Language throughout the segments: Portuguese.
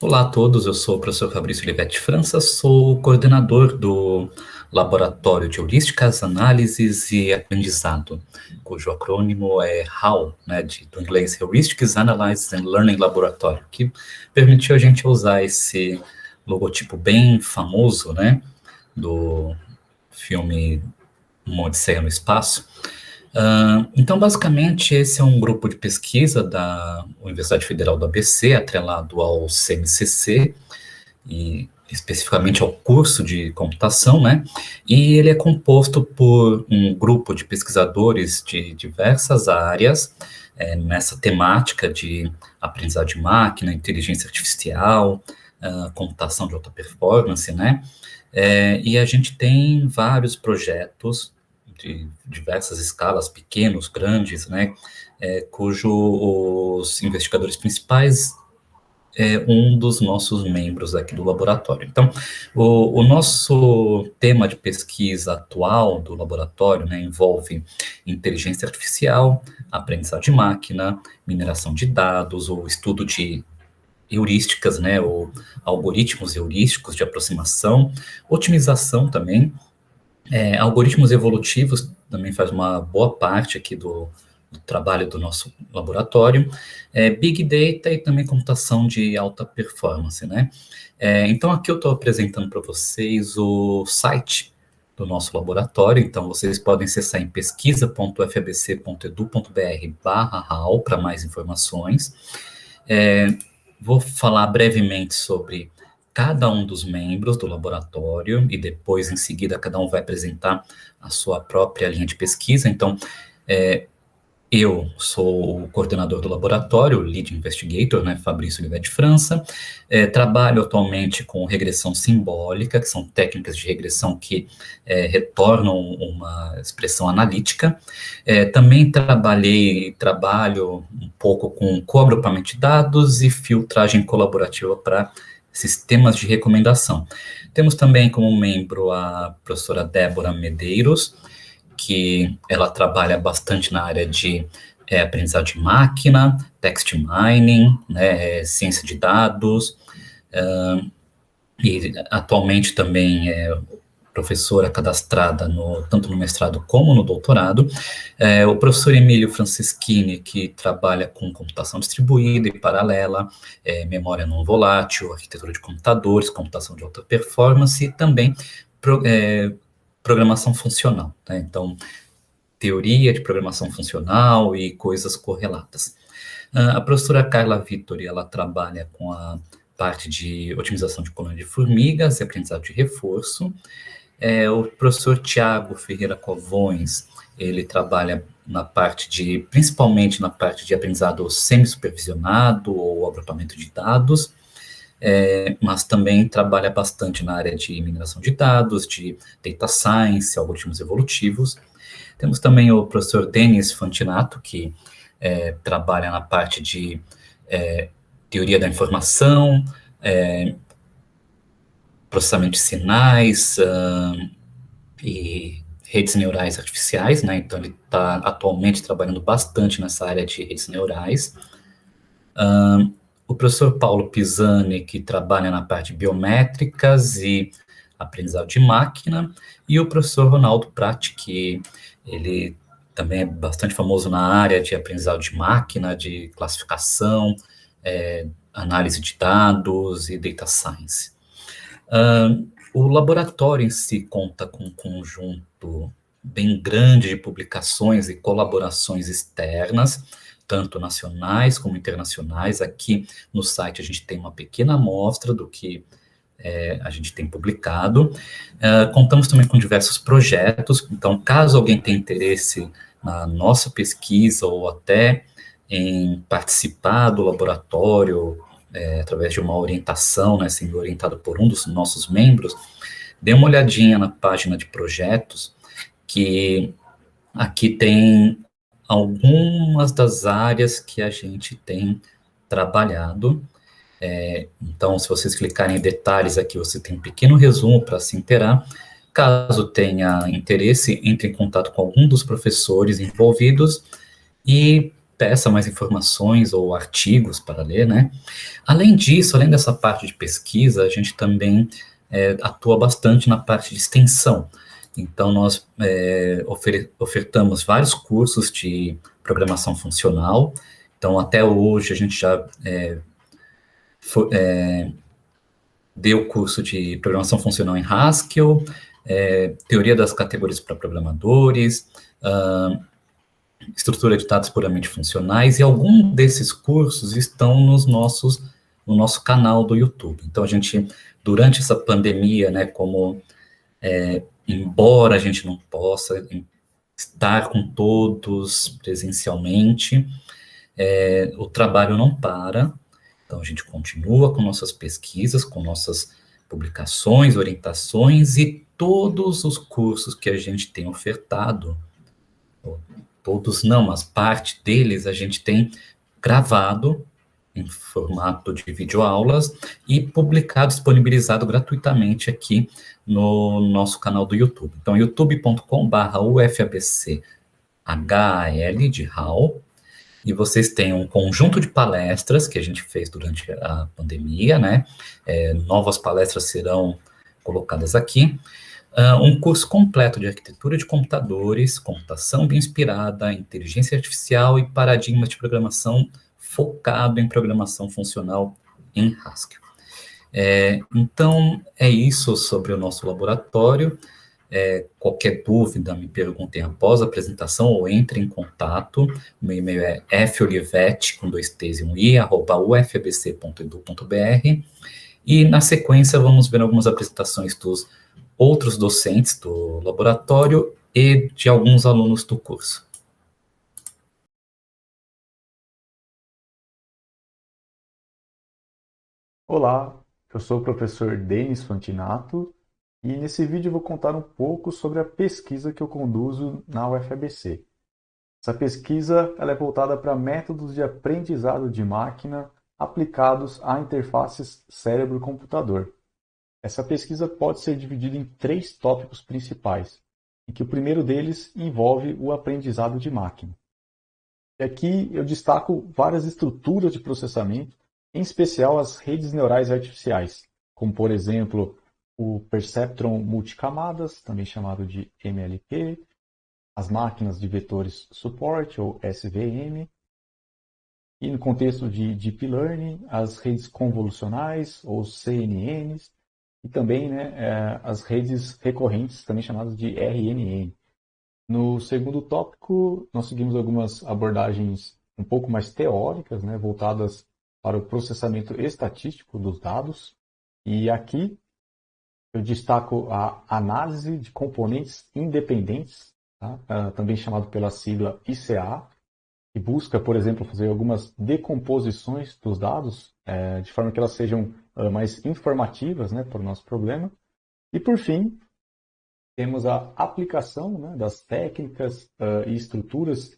Olá a todos, eu sou o professor Fabrício Olivetti França, sou coordenador do Laboratório de Heurísticas, Análises e Aprendizado, cujo acrônimo é HAL, do inglês Heuristics, Analysis and Learning Laboratory, que permitiu a gente usar esse logotipo bem famoso, do filme Uma Odisseia no Espaço. Então, basicamente, esse é um grupo de pesquisa da Universidade Federal do ABC, atrelado ao CNCC, e especificamente ao curso de computação, E ele é composto por um grupo de pesquisadores de diversas áreas, nessa temática de aprendizado de máquina, inteligência artificial, computação de alta performance, e a gente tem vários projetos de diversas escalas, pequenos, grandes, cujos investigadores principais é um dos nossos membros aqui do laboratório. Então, o nosso tema de pesquisa atual do laboratório, envolve inteligência artificial, aprendizado de máquina, mineração de dados, o estudo de heurísticas, ou algoritmos heurísticos de aproximação, otimização também, algoritmos evolutivos também faz uma boa parte aqui do trabalho do nosso laboratório, Big Data e também computação de alta performance, então aqui eu estou apresentando para vocês o site do nosso laboratório, então vocês podem acessar em pesquisa.fbc.edu.br/HAL para mais informações. Vou falar brevemente sobre cada um dos membros do laboratório e depois, em seguida, cada um vai apresentar a sua própria linha de pesquisa. Então, eu sou o coordenador do laboratório, Lead Investigator, Fabrício Olivetti França. Trabalho atualmente com regressão simbólica, que são técnicas de regressão que retornam uma expressão analítica. Também trabalho um pouco com coagrupamento de dados e filtragem colaborativa para sistemas de recomendação. Temos também como membro a professora Débora Medeiros, que ela trabalha bastante na área de aprendizado de máquina, text mining, ciência de dados, e atualmente também é professora cadastrada tanto no mestrado como no doutorado. O professor Emílio Franceschini, que trabalha com computação distribuída e paralela, memória não volátil, arquitetura de computadores, computação de alta performance e também programação funcional, Então, teoria de programação funcional e coisas correlatas. A professora Carla Vittori, ela trabalha com a parte de otimização de colônia de formigas e aprendizado de reforço. O professor Tiago Ferreira Covões, ele trabalha principalmente na parte de aprendizado semi-supervisionado ou agrupamento de dados, mas também trabalha bastante na área de mineração de dados, de data science, algoritmos evolutivos. Temos também o professor Denis Fantinato, que trabalha na parte de teoria da informação, processamento de sinais e redes neurais artificiais, Então, ele está atualmente trabalhando bastante nessa área de redes neurais. O professor Paulo Pisani, que trabalha na parte de biométricas e aprendizado de máquina, e o professor Ronaldo Prati, que ele também é bastante famoso na área de aprendizado de máquina, de classificação, análise de dados e data science. O laboratório em si conta com um conjunto bem grande de publicações e colaborações externas, tanto nacionais como internacionais. Aqui no site a gente tem uma pequena amostra do que a gente tem publicado. Contamos também com diversos projetos, então caso alguém tenha interesse na nossa pesquisa ou até em participar do laboratório através de uma orientação, sendo orientado por um dos nossos membros, dê uma olhadinha na página de projetos, que aqui tem algumas das áreas que a gente tem trabalhado. Então, se vocês clicarem em detalhes aqui, você tem um pequeno resumo para se inteirar. Caso tenha interesse, entre em contato com algum dos professores envolvidos e peça mais informações ou artigos para ler, né? Além disso, além dessa parte de pesquisa, a gente também atua bastante na parte de extensão. Então, nós ofertamos vários cursos de programação funcional. Então, até hoje, a gente já deu curso de programação funcional em Haskell, teoria das categorias para programadores, estrutura de dados puramente funcionais, e alguns desses cursos estão no nosso canal do YouTube. Então, a gente, durante essa pandemia, né, embora a gente não possa estar com todos presencialmente, o trabalho não para. Então, a gente continua com nossas pesquisas, com nossas publicações, orientações, e todos os cursos que a gente tem ofertado, todos não, mas parte deles a gente tem gravado em formato de videoaulas e publicado, disponibilizado gratuitamente aqui no nosso canal do YouTube. Então, youtube.com/ufabc HAL de HAL, e vocês têm um conjunto de palestras que a gente fez durante a pandemia, né? Novas palestras serão colocadas aqui. Um curso completo de arquitetura de computadores, computação bem-inspirada, inteligência artificial e paradigmas de programação focado em programação funcional em Haskell. Então, é isso sobre o nosso laboratório. Qualquer dúvida, me perguntem após a apresentação ou entre em contato. Meu e-mail é folivete, com 2 T's e um I, @ufabc.edu.br. E, na sequência, vamos ver algumas apresentações dos outros docentes do laboratório e de alguns alunos do curso. Olá, eu sou o professor Denis Fantinato e nesse vídeo eu vou contar um pouco sobre a pesquisa que eu conduzo na UFABC. Essa pesquisa ela é voltada para métodos de aprendizado de máquina aplicados a interfaces cérebro-computador. Essa pesquisa pode ser dividida em 3 tópicos principais, em que o primeiro deles envolve o aprendizado de máquina. E aqui eu destaco várias estruturas de processamento, em especial as redes neurais artificiais, como por exemplo o Perceptron multicamadas, também chamado de MLP, as máquinas de vetores support, ou SVM, e no contexto de Deep Learning, as redes convolucionais, ou CNNs, e também as redes recorrentes, também chamadas de RNN. No segundo tópico, nós seguimos algumas abordagens um pouco mais teóricas, voltadas para o processamento estatístico dos dados. E aqui eu destaco a análise de componentes independentes, tá? Também chamado pela sigla ICA, que busca, por exemplo, fazer algumas decomposições dos dados, de forma que elas sejam mais informativas, para o nosso problema. E, por fim, temos a aplicação, das técnicas e estruturas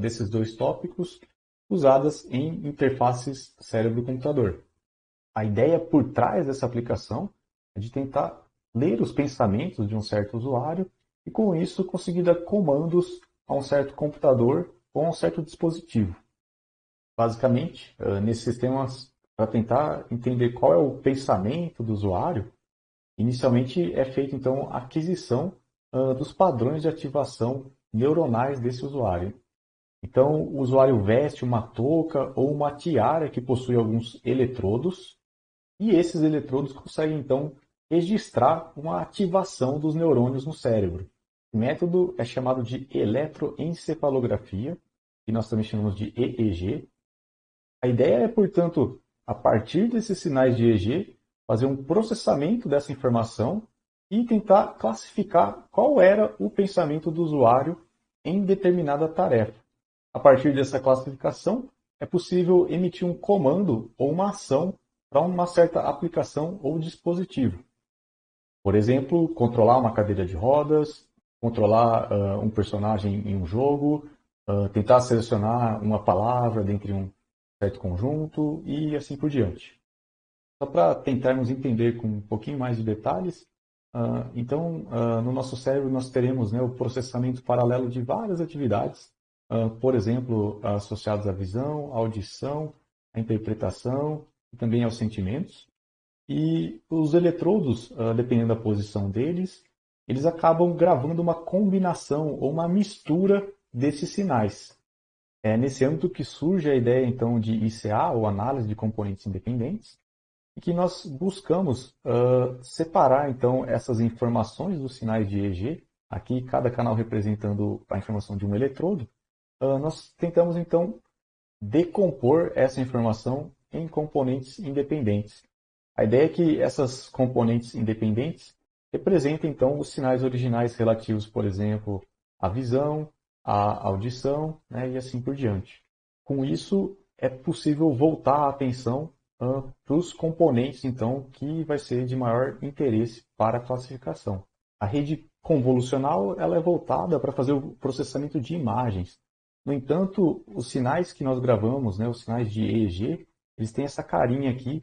desses 2 tópicos usadas em interfaces cérebro-computador. A ideia por trás dessa aplicação é de tentar ler os pensamentos de um certo usuário e, com isso, conseguir dar comandos a um certo computador ou a um certo dispositivo. Basicamente, nesses sistemas, para tentar entender qual é o pensamento do usuário, inicialmente é feita então a aquisição dos padrões de ativação neuronais desse usuário. Então, o usuário veste uma touca ou uma tiara que possui alguns eletrodos, e esses eletrodos conseguem então registrar uma ativação dos neurônios no cérebro. O método é chamado de eletroencefalografia, que nós também chamamos de EEG. A ideia é, portanto, a partir desses sinais de EEG, fazer um processamento dessa informação e tentar classificar qual era o pensamento do usuário em determinada tarefa. A partir dessa classificação, é possível emitir um comando ou uma ação para uma certa aplicação ou dispositivo. Por exemplo, controlar uma cadeira de rodas, controlar um personagem em um jogo, tentar selecionar uma palavra dentre um certo conjunto e assim por diante. Só para tentarmos entender com um pouquinho mais de detalhes, então, no nosso cérebro nós teremos o processamento paralelo de várias atividades, por exemplo, associados à visão, à audição, à interpretação e também aos sentimentos. E os eletrodos, dependendo da posição deles, eles acabam gravando uma combinação ou uma mistura desses sinais. É nesse âmbito que surge a ideia, então, de ICA, ou análise de componentes independentes, e que nós buscamos separar, então, essas informações dos sinais de EEG, aqui cada canal representando a informação de um eletrodo. Nós tentamos, então, decompor essa informação em componentes independentes. A ideia é que essas componentes independentes representem, então, os sinais originais relativos, por exemplo, à visão, à audição, né, e assim por diante. Com isso, é possível voltar a atenção para os componentes, então, que vai ser de maior interesse para a classificação. A rede convolucional ela é voltada para fazer o processamento de imagens. No entanto, os sinais que nós gravamos, né, os sinais de EEG, eles têm essa carinha aqui,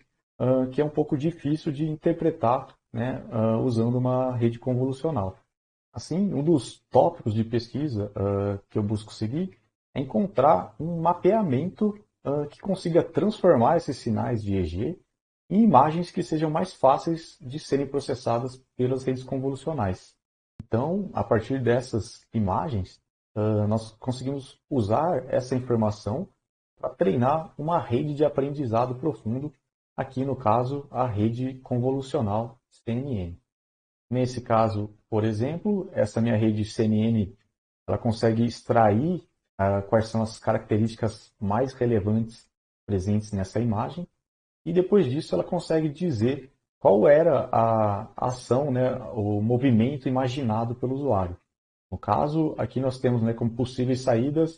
que é um pouco difícil de interpretar, né, usando uma rede convolucional. Assim, um dos tópicos de pesquisa que eu busco seguir é encontrar um mapeamento que consiga transformar esses sinais de EEG em imagens que sejam mais fáceis de serem processadas pelas redes convolucionais. Então, a partir dessas imagens, nós conseguimos usar essa informação para treinar uma rede de aprendizado profundo, aqui no caso, a rede convolucional CNN. Nesse caso, por exemplo, essa minha rede CNN, ela consegue extrair quais são as características mais relevantes presentes nessa imagem, e depois disso ela consegue dizer qual era a ação, né, o movimento imaginado pelo usuário. No caso, aqui nós temos, né, como possíveis saídas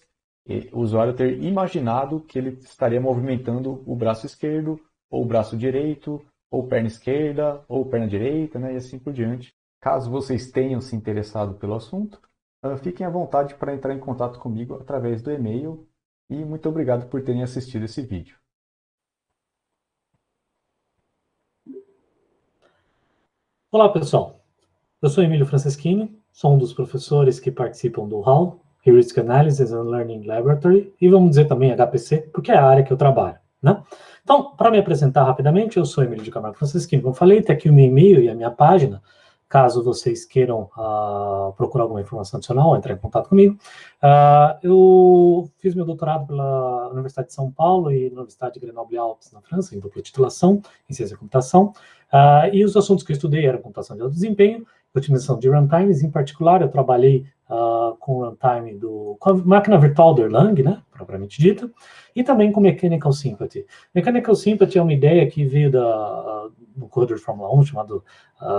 o usuário ter imaginado que ele estaria movimentando o braço esquerdo, ou o braço direito, ou perna esquerda, ou perna direita, né, e assim por diante. Caso vocês tenham se interessado pelo assunto, fiquem à vontade para entrar em contato comigo através do e-mail, e muito obrigado por terem assistido esse vídeo. Olá, pessoal. Eu sou Emílio Franceschini, sou um dos professores que participam do HAL, Heuristic Analysis and Learning Laboratory, e vamos dizer também HPC, porque é a área que eu trabalho, né? Então, para me apresentar rapidamente, eu sou Emílio de Camargo Franceschini, como falei, tem aqui o meu e-mail e a minha página, caso vocês queiram procurar alguma informação adicional, entrar em contato comigo. Eu fiz meu doutorado pela Universidade de São Paulo e na Universidade de Grenoble-Alpes, na França, em dupla titulação, em ciência da computação, e os assuntos que eu estudei eram computação de alto desempenho, otimização de runtimes. Em particular, eu trabalhei com o runtime com a máquina virtual do Erlang, né, propriamente dita, e também com Mechanical Sympathy. Mechanical Sympathy é uma ideia que veio do corredor de Fórmula 1, chamado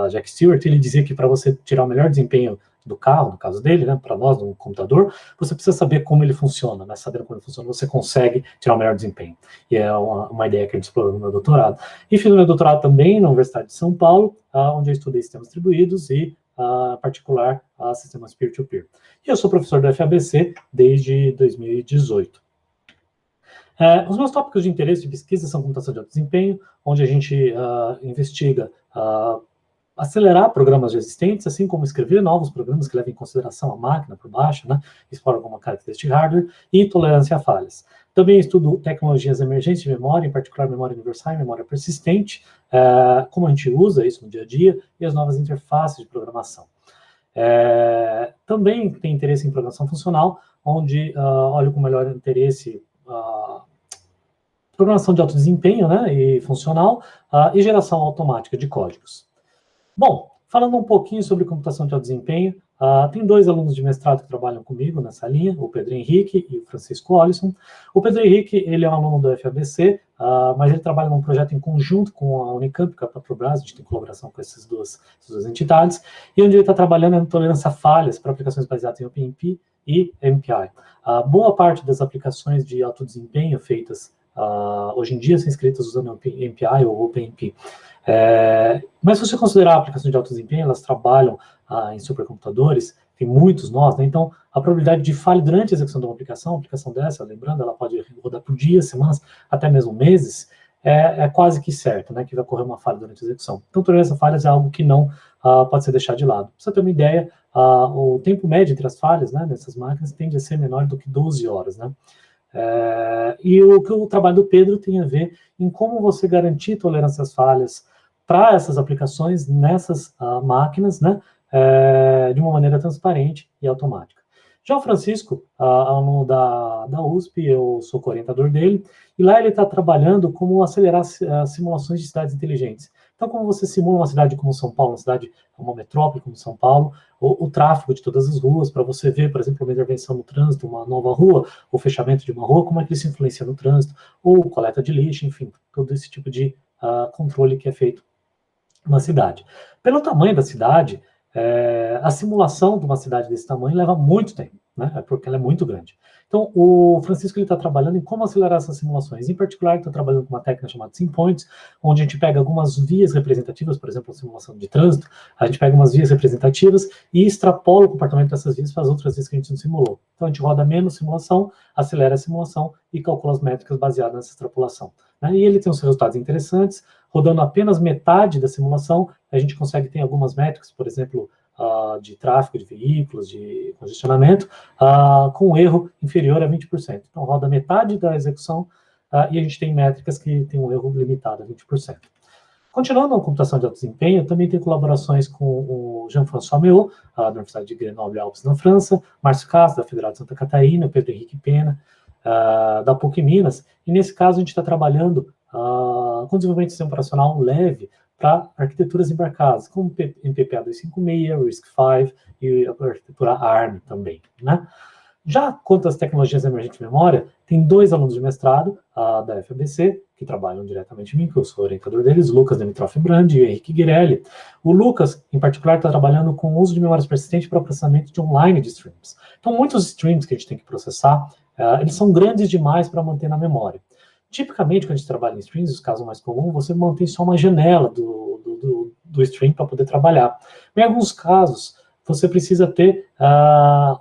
Jack Stewart. Ele dizia que para você tirar o melhor desempenho do carro, no caso dele, né, para nós, no computador, você precisa saber como ele funciona, né, sabendo como ele funciona, você consegue tirar o melhor desempenho. E é uma ideia que a gente explorou no meu doutorado. E fiz o meu doutorado também na Universidade de São Paulo, onde eu estudei sistemas distribuídos e, em particular, sistemas peer-to-peer. E eu sou professor da FABC desde 2018. Os meus tópicos de interesse de pesquisa são computação de alto desempenho, onde a gente investiga acelerar programas já existentes, assim como escrever novos programas que levem em consideração a máquina por baixo, né, explorar alguma característica de hardware, e tolerância a falhas. Também estudo tecnologias emergentes de memória, em particular memória universal e memória persistente, como a gente usa isso no dia a dia, e as novas interfaces de programação. Também tem interesse em programação funcional, onde olho com melhor interesse programação de alto desempenho, né, e funcional, e geração automática de códigos. Bom, falando um pouquinho sobre computação de alto desempenho, tem dois alunos de mestrado que trabalham comigo nessa linha, o Pedro Henrique e o Francisco Olisson. O Pedro Henrique, ele é um aluno do FABC, mas ele trabalha num projeto em conjunto com a Unicamp, com a Petrobras. A gente tem colaboração com essas duas entidades, e onde ele está trabalhando em tolerância a falhas para aplicações baseadas em OpenMP e MPI. Boa parte das aplicações de alto desempenho feitas hoje em dia são escritas usando MPI ou OpenMP. Mas se você considerar a aplicação de alto desempenho, elas trabalham em supercomputadores, tem muitos nós, né? Então a probabilidade de falha durante a execução de uma aplicação dessa, lembrando, ela pode rodar por dias, semanas, até mesmo meses, é quase que certo, né, que vai ocorrer uma falha durante a execução. Então, tolerância a falhas é algo que não pode ser deixado de lado. Pra você ter uma ideia, o tempo médio entre as falhas, né, nessas máquinas tende a ser menor do que 12 horas, né? E o trabalho do Pedro tem a ver em como você garantir tolerância às falhas para essas aplicações nessas máquinas, né, de uma maneira transparente e automática. Já o Francisco, aluno da USP, eu sou co-orientador dele, e lá ele está trabalhando como acelerar as simulações de cidades inteligentes. Então, como você simula uma cidade como São Paulo, uma metrópole como São Paulo, o tráfego de todas as ruas, para você ver, por exemplo, uma intervenção no trânsito, uma nova rua, o fechamento de uma rua, como é que isso influencia no trânsito, ou coleta de lixo, enfim, todo esse tipo de controle que é feito numa cidade. Pelo tamanho da cidade, a simulação de uma cidade desse tamanho leva muito tempo, né? Porque ela é muito grande. Então, o Francisco está trabalhando em como acelerar essas simulações. Em particular, ele está trabalhando com uma técnica chamada SimPoints, onde a gente pega algumas vias representativas, por exemplo, a simulação de trânsito, a gente pega umas vias representativas e extrapola o comportamento dessas vias para as outras vias que a gente não simulou. Então, a gente roda menos simulação, acelera a simulação e calcula as métricas baseadas nessa extrapolação. Né? E ele tem uns resultados interessantes. Rodando apenas metade da simulação, a gente consegue ter algumas métricas, por exemplo, de tráfego de veículos, de congestionamento, com um erro inferior a 20%. Então, roda metade da execução e a gente tem métricas que tem um erro limitado a 20%. Continuando na computação de alto desempenho, também tem colaborações com o Jean-François Méot, da Universidade de Grenoble-Alpes, na França, Márcio Castro, da Federal de Santa Catarina, Pedro Henrique Pena, da PUC Minas, e nesse caso a gente está trabalhando com desenvolvimento de sistema operacional leve para arquiteturas embarcadas, como MPPA 256, RISC-V e a arquitetura ARM também, né? Já quanto às tecnologias emergentes de memória, tem 2 alunos de mestrado da FABC, que trabalham diretamente em mim, que eu sou orientador deles, o Lucas Dimitrov Brandi e o Henrique Guirelli. O Lucas, em particular, está trabalhando com o uso de memórias persistentes para processamento de online de streams. Então, muitos streams que a gente tem que processar, eles são grandes demais para manter na memória. Tipicamente, quando a gente trabalha em streams, os casos mais comuns, você mantém só uma janela do stream para poder trabalhar. Em alguns casos, você precisa ter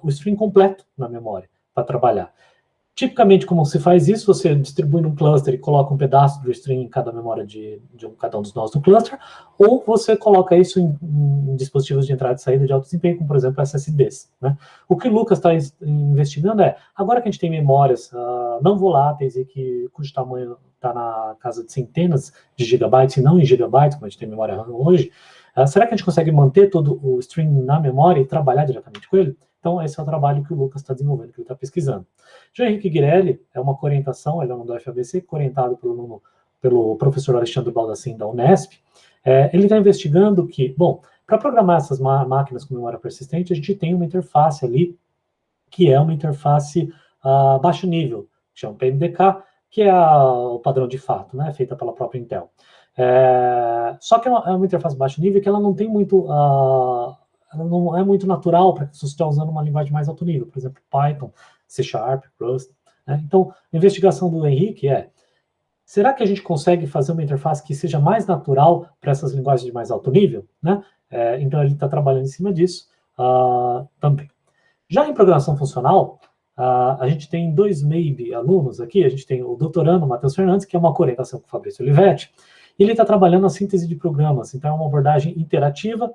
o stream completo na memória para trabalhar. Tipicamente, como se faz isso, você distribui num cluster e coloca um pedaço do stream em cada memória de cada um dos nós do cluster, ou você coloca isso em dispositivos de entrada e saída de alto desempenho, como, por exemplo, SSDs. Né? O que o Lucas está investigando agora que a gente tem memórias não voláteis e cujo tamanho está na casa de centenas de gigabytes e não em gigabytes, como a gente tem memória RAM hoje, será que a gente consegue manter todo o stream na memória e trabalhar diretamente com ele? Então, esse é o trabalho que o Lucas está desenvolvendo, que ele está pesquisando. Já o Henrique Guirelli é uma co-orientação, ele é aluno do FABC, co-orientado pelo professor Alexandre Baldassin, da Unesp. Ele está investigando que, bom, para programar essas máquinas com memória persistente, a gente tem uma interface ali, que é uma interface baixo nível, que chama PMDK, que é o padrão de fato, né, feita pela própria Intel. Só que é uma interface baixo nível que ela não tem muito... ela não é muito natural para que você esteja usando uma linguagem mais alto nível, por exemplo, Python, C#, Rust. Né? Então, a investigação do Henrique será que a gente consegue fazer uma interface que seja mais natural para essas linguagens de mais alto nível? Né? Então, ele está trabalhando em cima disso também. Já em programação funcional, a gente tem 2 maybe alunos aqui, a gente tem o doutorando Matheus Fernandes, que é uma co-orientação com o Fabrício Olivetti, e ele está trabalhando a síntese de programas, então é uma abordagem interativa,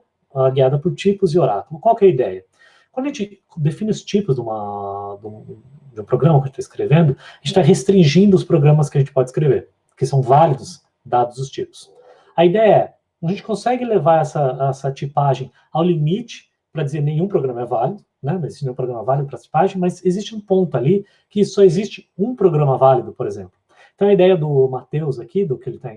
guiada por tipos e oráculo. Qual que é a ideia? Quando a gente define os tipos de um programa que a gente está escrevendo, a gente está restringindo os programas que a gente pode escrever, que são válidos, dados os tipos. A ideia é, a gente consegue levar essa tipagem ao limite para dizer nenhum programa é válido, né? Não existe nenhum programa válido para tipagem, mas existe um ponto ali que só existe um programa válido, por exemplo. Então a ideia do Matheus aqui, do que ele está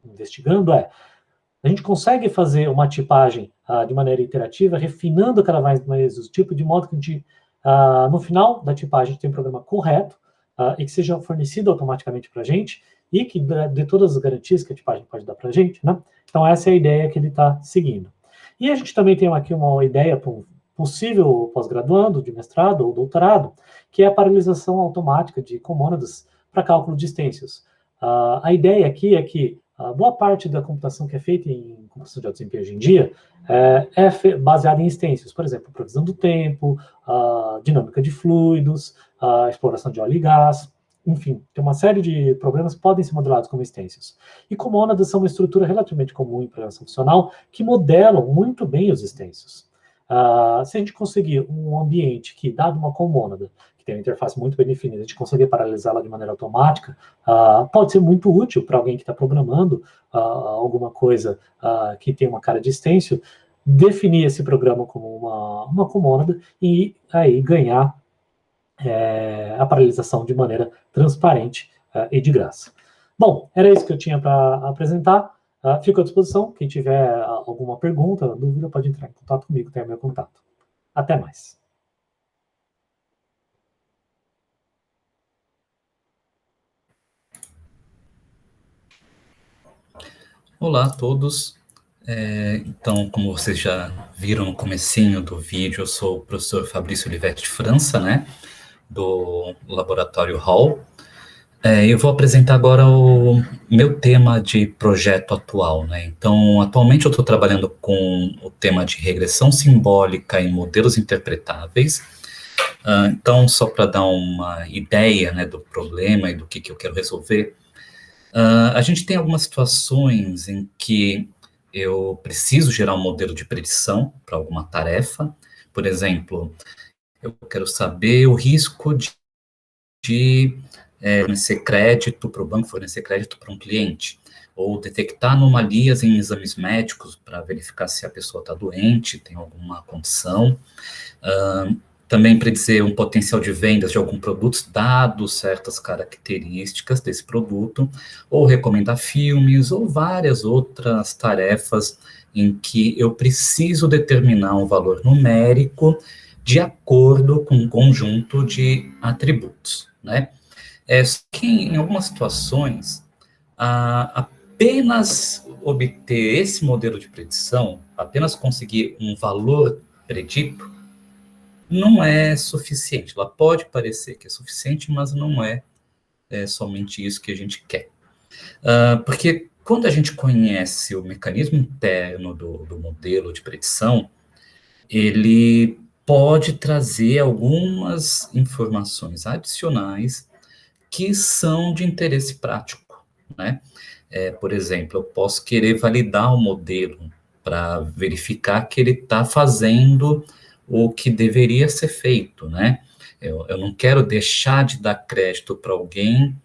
investigando a gente consegue fazer uma tipagem de maneira iterativa, refinando cada vez mais os tipos, de modo que a gente, no final da tipagem, a gente tem um programa correto e que seja fornecido automaticamente para a gente e que dê todas as garantias que a tipagem pode dar para a gente. Né? Então, essa é a ideia que ele está seguindo. E a gente também tem aqui uma ideia para um possível pós-graduando, de mestrado ou doutorado, que é a paralelização automática de comônadas para cálculo de extensões. A ideia aqui é que boa parte da computação que é feita em computação de alto desempenho hoje em dia é baseada em extensões, por exemplo, previsão do tempo, dinâmica de fluidos, exploração de óleo e gás. enfim, tem uma série de problemas que podem ser modelados como extensos. E comônadas são uma estrutura relativamente comum em programação funcional que modelam muito bem os extensos. Se a gente conseguir um ambiente que, dado uma comônada, que tem uma interface muito bem definida, a gente conseguir paralelizá-la de maneira automática, pode ser muito útil para alguém que está programando alguma coisa que tem uma cara de extensio, definir esse programa como uma comônada e aí ganhar a paralisação de maneira transparente e de graça. Bom, era isso que eu tinha para apresentar. Fico à disposição. Quem tiver alguma pergunta, dúvida, pode entrar em contato comigo, tem o meu contato. Até mais. Olá a todos. Então, como vocês já viram no comecinho do vídeo, eu sou o professor Fabrício Olivetti de França, né, do Laboratório Hall. Eu vou apresentar agora o meu tema de projeto atual, né? Então, atualmente eu estou trabalhando com o tema de regressão simbólica em modelos interpretáveis. Então, só para dar uma ideia, né, do problema e do que eu quero resolver, a gente tem algumas situações em que eu preciso gerar um modelo de predição para alguma tarefa. Por exemplo, eu quero saber o risco de fornecer crédito para o banco, fornecer crédito para um cliente, ou detectar anomalias em exames médicos para verificar se a pessoa está doente, tem alguma condição. Também predizer um potencial de vendas de algum produto, dado certas características desse produto, ou recomendar filmes, ou várias outras tarefas em que eu preciso determinar um valor numérico de acordo com um conjunto de atributos, né? Só que em algumas situações, apenas obter esse modelo de predição, apenas conseguir um valor predito, não é suficiente. Ela pode parecer que é suficiente, mas não é somente isso que a gente quer. Porque quando a gente conhece o mecanismo interno do modelo de predição, ele pode trazer algumas informações adicionais que são de interesse prático, né? Por exemplo, eu posso querer validar o modelo para verificar que ele está fazendo o que deveria ser feito, né? Eu não quero deixar de dar crédito para alguém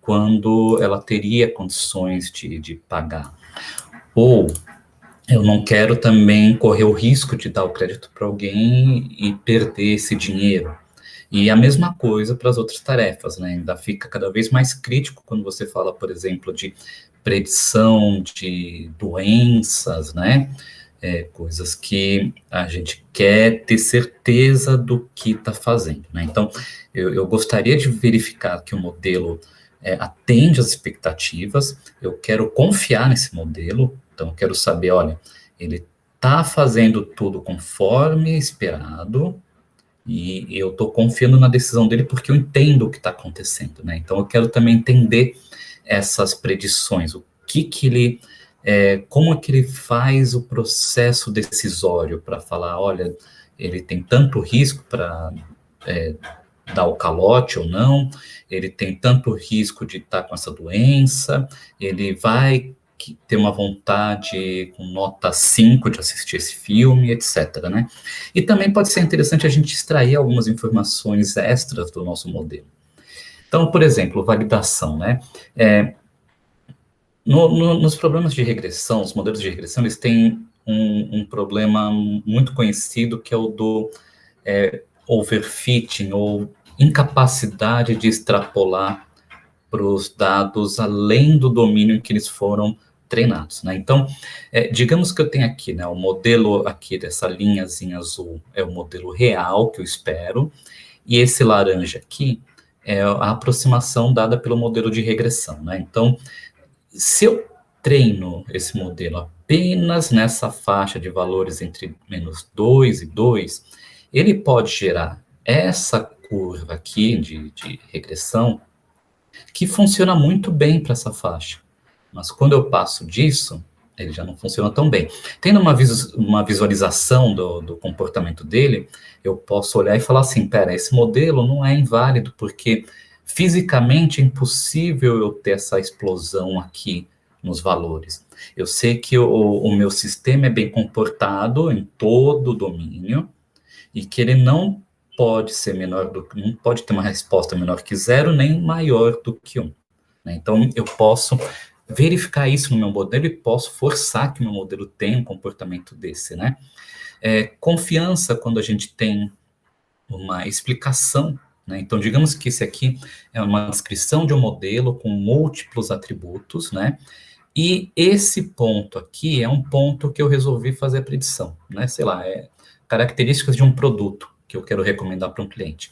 quando ela teria condições de pagar. Ou eu não quero também correr o risco de dar o crédito para alguém e perder esse dinheiro. E a mesma coisa para as outras tarefas, né? Ainda fica cada vez mais crítico quando você fala, por exemplo, de predição de doenças, né? Coisas que a gente quer ter certeza do que está fazendo, né? Então, eu gostaria de verificar que o modelo atende às expectativas, eu quero confiar nesse modelo, então eu quero saber, olha, ele está fazendo tudo conforme esperado, e eu estou confiando na decisão dele porque eu entendo o que está acontecendo, né? Então, eu quero também entender essas predições, o que ele, como é que ele faz o processo decisório para falar, olha, ele tem tanto risco para dar o calote ou não, ele tem tanto risco de estar com essa doença, ele vai ter uma vontade com nota 5 de assistir esse filme, etc, né? E também pode ser interessante a gente extrair algumas informações extras do nosso modelo. Então, por exemplo, validação, né? Nos problemas de regressão, os modelos de regressão, eles têm um problema muito conhecido, que é o do overfitting, ou incapacidade de extrapolar para os dados além do domínio em que eles foram treinados, né? Então, digamos que eu tenho aqui, né, o modelo aqui dessa linhazinha azul é o modelo real que eu espero, e esse laranja aqui é a aproximação dada pelo modelo de regressão, né? Então, se eu treino esse modelo apenas nessa faixa de valores entre -2 e 2, ele pode gerar essa curva aqui de regressão que funciona muito bem para essa faixa. Mas quando eu passo disso, ele já não funciona tão bem. Tendo uma visualização do comportamento dele, eu posso olhar e falar assim, pera, esse modelo não é inválido, porque Fisicamente é impossível eu ter essa explosão aqui nos valores. Eu sei que o meu sistema é bem comportado em todo o domínio e que ele não pode ser não pode ter uma resposta menor que zero, nem maior do que 1. Né? Então, eu posso verificar isso no meu modelo e posso forçar que o meu modelo tenha um comportamento desse, né? Confiança, quando a gente tem uma explicação, né? Então, digamos que esse aqui é uma descrição de um modelo com múltiplos atributos, né? E esse ponto aqui é um ponto que eu resolvi fazer a predição, né? Sei lá, características de um produto que eu quero recomendar para um cliente.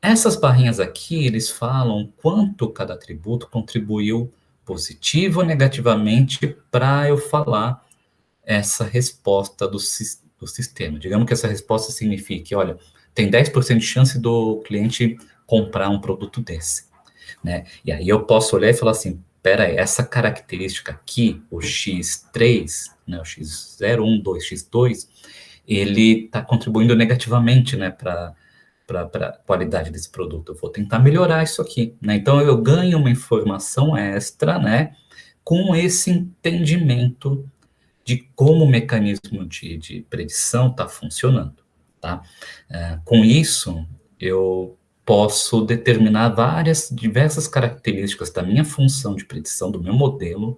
Essas barrinhas aqui, eles falam quanto cada atributo contribuiu positivo ou negativamente para eu falar essa resposta do sistema. Digamos que essa resposta signifique, olha, tem 10% de chance do cliente comprar um produto desse, né? E aí eu posso olhar e falar assim, peraí, essa característica aqui, o X3, né, o X0, 1, 2, X2, ele está contribuindo negativamente, né, para a qualidade desse produto. Eu vou tentar melhorar isso aqui, né? Então eu ganho uma informação extra, né, com esse entendimento de como o mecanismo de predição está funcionando, tá? Com isso, eu posso determinar diversas características da minha função de predição, do meu modelo,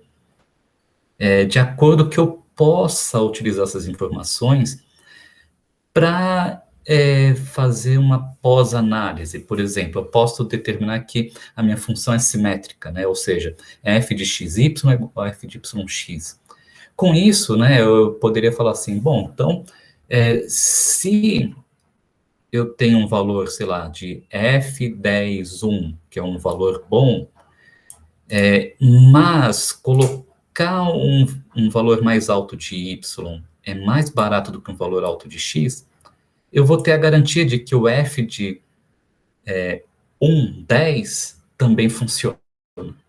de acordo que eu possa utilizar essas informações para fazer uma pós-análise. Por exemplo, eu posso determinar que a minha função é simétrica, né? Ou seja, f de xy é igual a f de yx. Com isso, né, eu poderia falar assim, bom, então, se eu tenho um valor, sei lá, de F10, que é um valor bom, mas colocar um valor mais alto de Y é mais barato do que um valor alto de X, eu vou ter a garantia de que o F de 10 também funciona.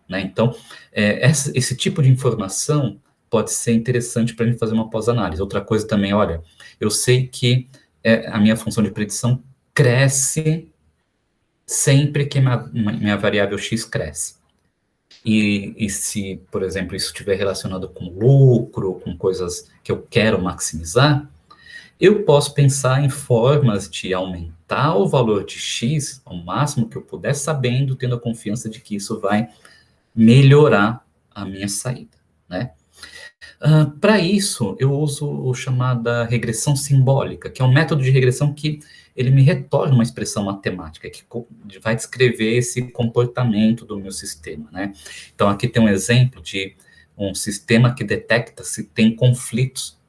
Né? Então, esse tipo de informação pode ser interessante para a gente fazer uma pós-análise. Outra coisa também, olha, eu sei que a minha função de predição cresce sempre que minha variável x cresce. E se, por exemplo, isso estiver relacionado com lucro, com coisas que eu quero maximizar, eu posso pensar em formas de aumentar o valor de x ao máximo que eu puder, sabendo, tendo a confiança de que isso vai melhorar a minha saída, né? Para isso, eu uso o chamada regressão simbólica, que é um método de regressão que ele me retorna uma expressão matemática, que vai descrever esse comportamento do meu sistema, né? Então, aqui tem um exemplo de um sistema que detecta se tem conflitos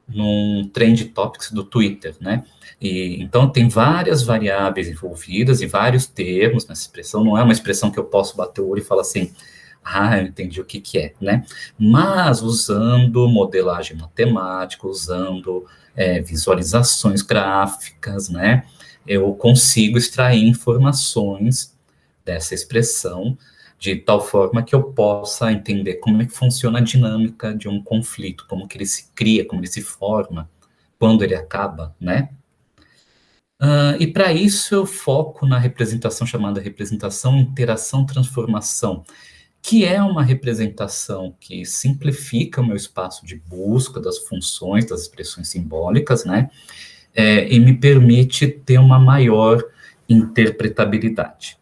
num trend topics do Twitter, né? Então, tem várias variáveis envolvidas e vários termos nessa expressão. Não é uma expressão que eu posso bater o olho e falar assim, eu entendi o que que é, né? Mas usando modelagem matemática, usando visualizações gráficas, né? Eu consigo extrair informações dessa expressão de tal forma que eu possa entender como é que funciona a dinâmica de um conflito, como que ele se cria, como ele se forma, quando ele acaba, né? E para isso eu foco na representação chamada representação interação-transformação, que é uma representação que simplifica o meu espaço de busca das funções, das expressões simbólicas, né? E me permite ter uma maior interpretabilidade.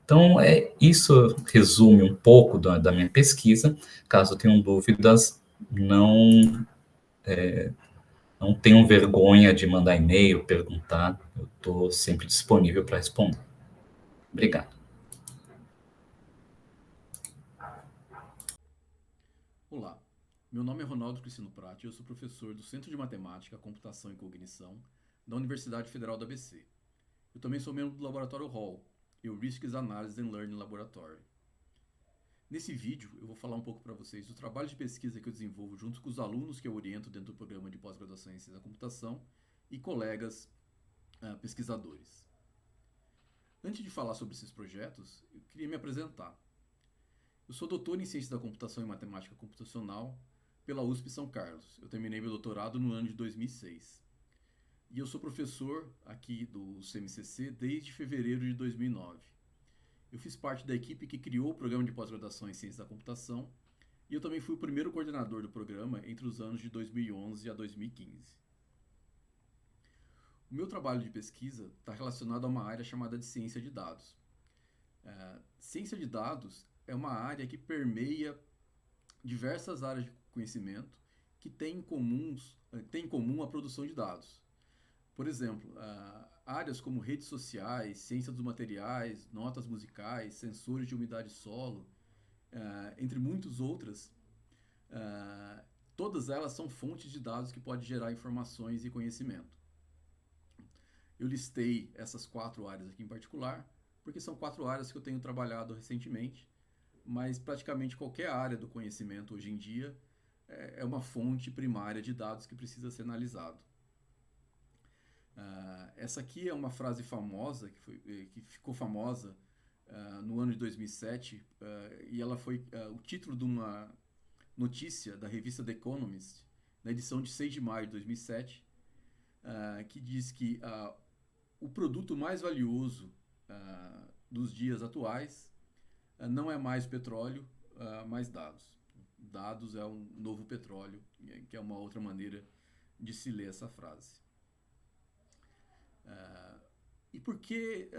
Então, isso resume um pouco da minha pesquisa. Caso tenham dúvidas, não tenham vergonha de mandar e-mail, perguntar. Eu estou sempre disponível para responder. Obrigado. Olá, meu nome é Ronaldo Cristino Prati e eu sou professor do Centro de Matemática, Computação e Cognição da Universidade Federal do ABC. Eu também sou membro do Laboratório Hall e o Risks Analysis and Learning Laboratory. Nesse vídeo, eu vou falar um pouco para vocês do trabalho de pesquisa que eu desenvolvo junto com os alunos que eu oriento dentro do programa de pós-graduação em Ciência da Computação e colegas pesquisadores. Antes de falar sobre esses projetos, eu queria me apresentar. Eu sou doutor em Ciência da Computação e Matemática Computacional pela USP São Carlos. Eu terminei meu doutorado no ano de 2006. E eu sou professor aqui do CMCC desde fevereiro de 2009. Eu fiz parte da equipe que criou o programa de pós-graduação em Ciência da Computação e eu também fui o primeiro coordenador do programa entre os anos de 2011 a 2015. O meu trabalho de pesquisa está relacionado a uma área chamada de ciência de dados. Ciência de dados é uma área que permeia diversas áreas de conhecimento que têm em comum a produção de dados. Por exemplo, áreas como redes sociais, ciência dos materiais, notas musicais, sensores de umidade solo, entre muitas outras, todas elas são fontes de dados que podem gerar informações e conhecimento. Eu listei essas 4 áreas aqui em particular, porque são 4 áreas que eu tenho trabalhado recentemente, mas praticamente qualquer área do conhecimento hoje em dia é uma fonte primária de dados que precisa ser analisado. Essa aqui é uma frase famosa, que ficou famosa no ano de 2007, e ela foi o título de uma notícia da revista The Economist, na edição de 6 de maio de 2007, que diz que o produto mais valioso dos dias atuais não é mais petróleo, mas dados. Dados é um novo petróleo, que é uma outra maneira de se ler essa frase. E por que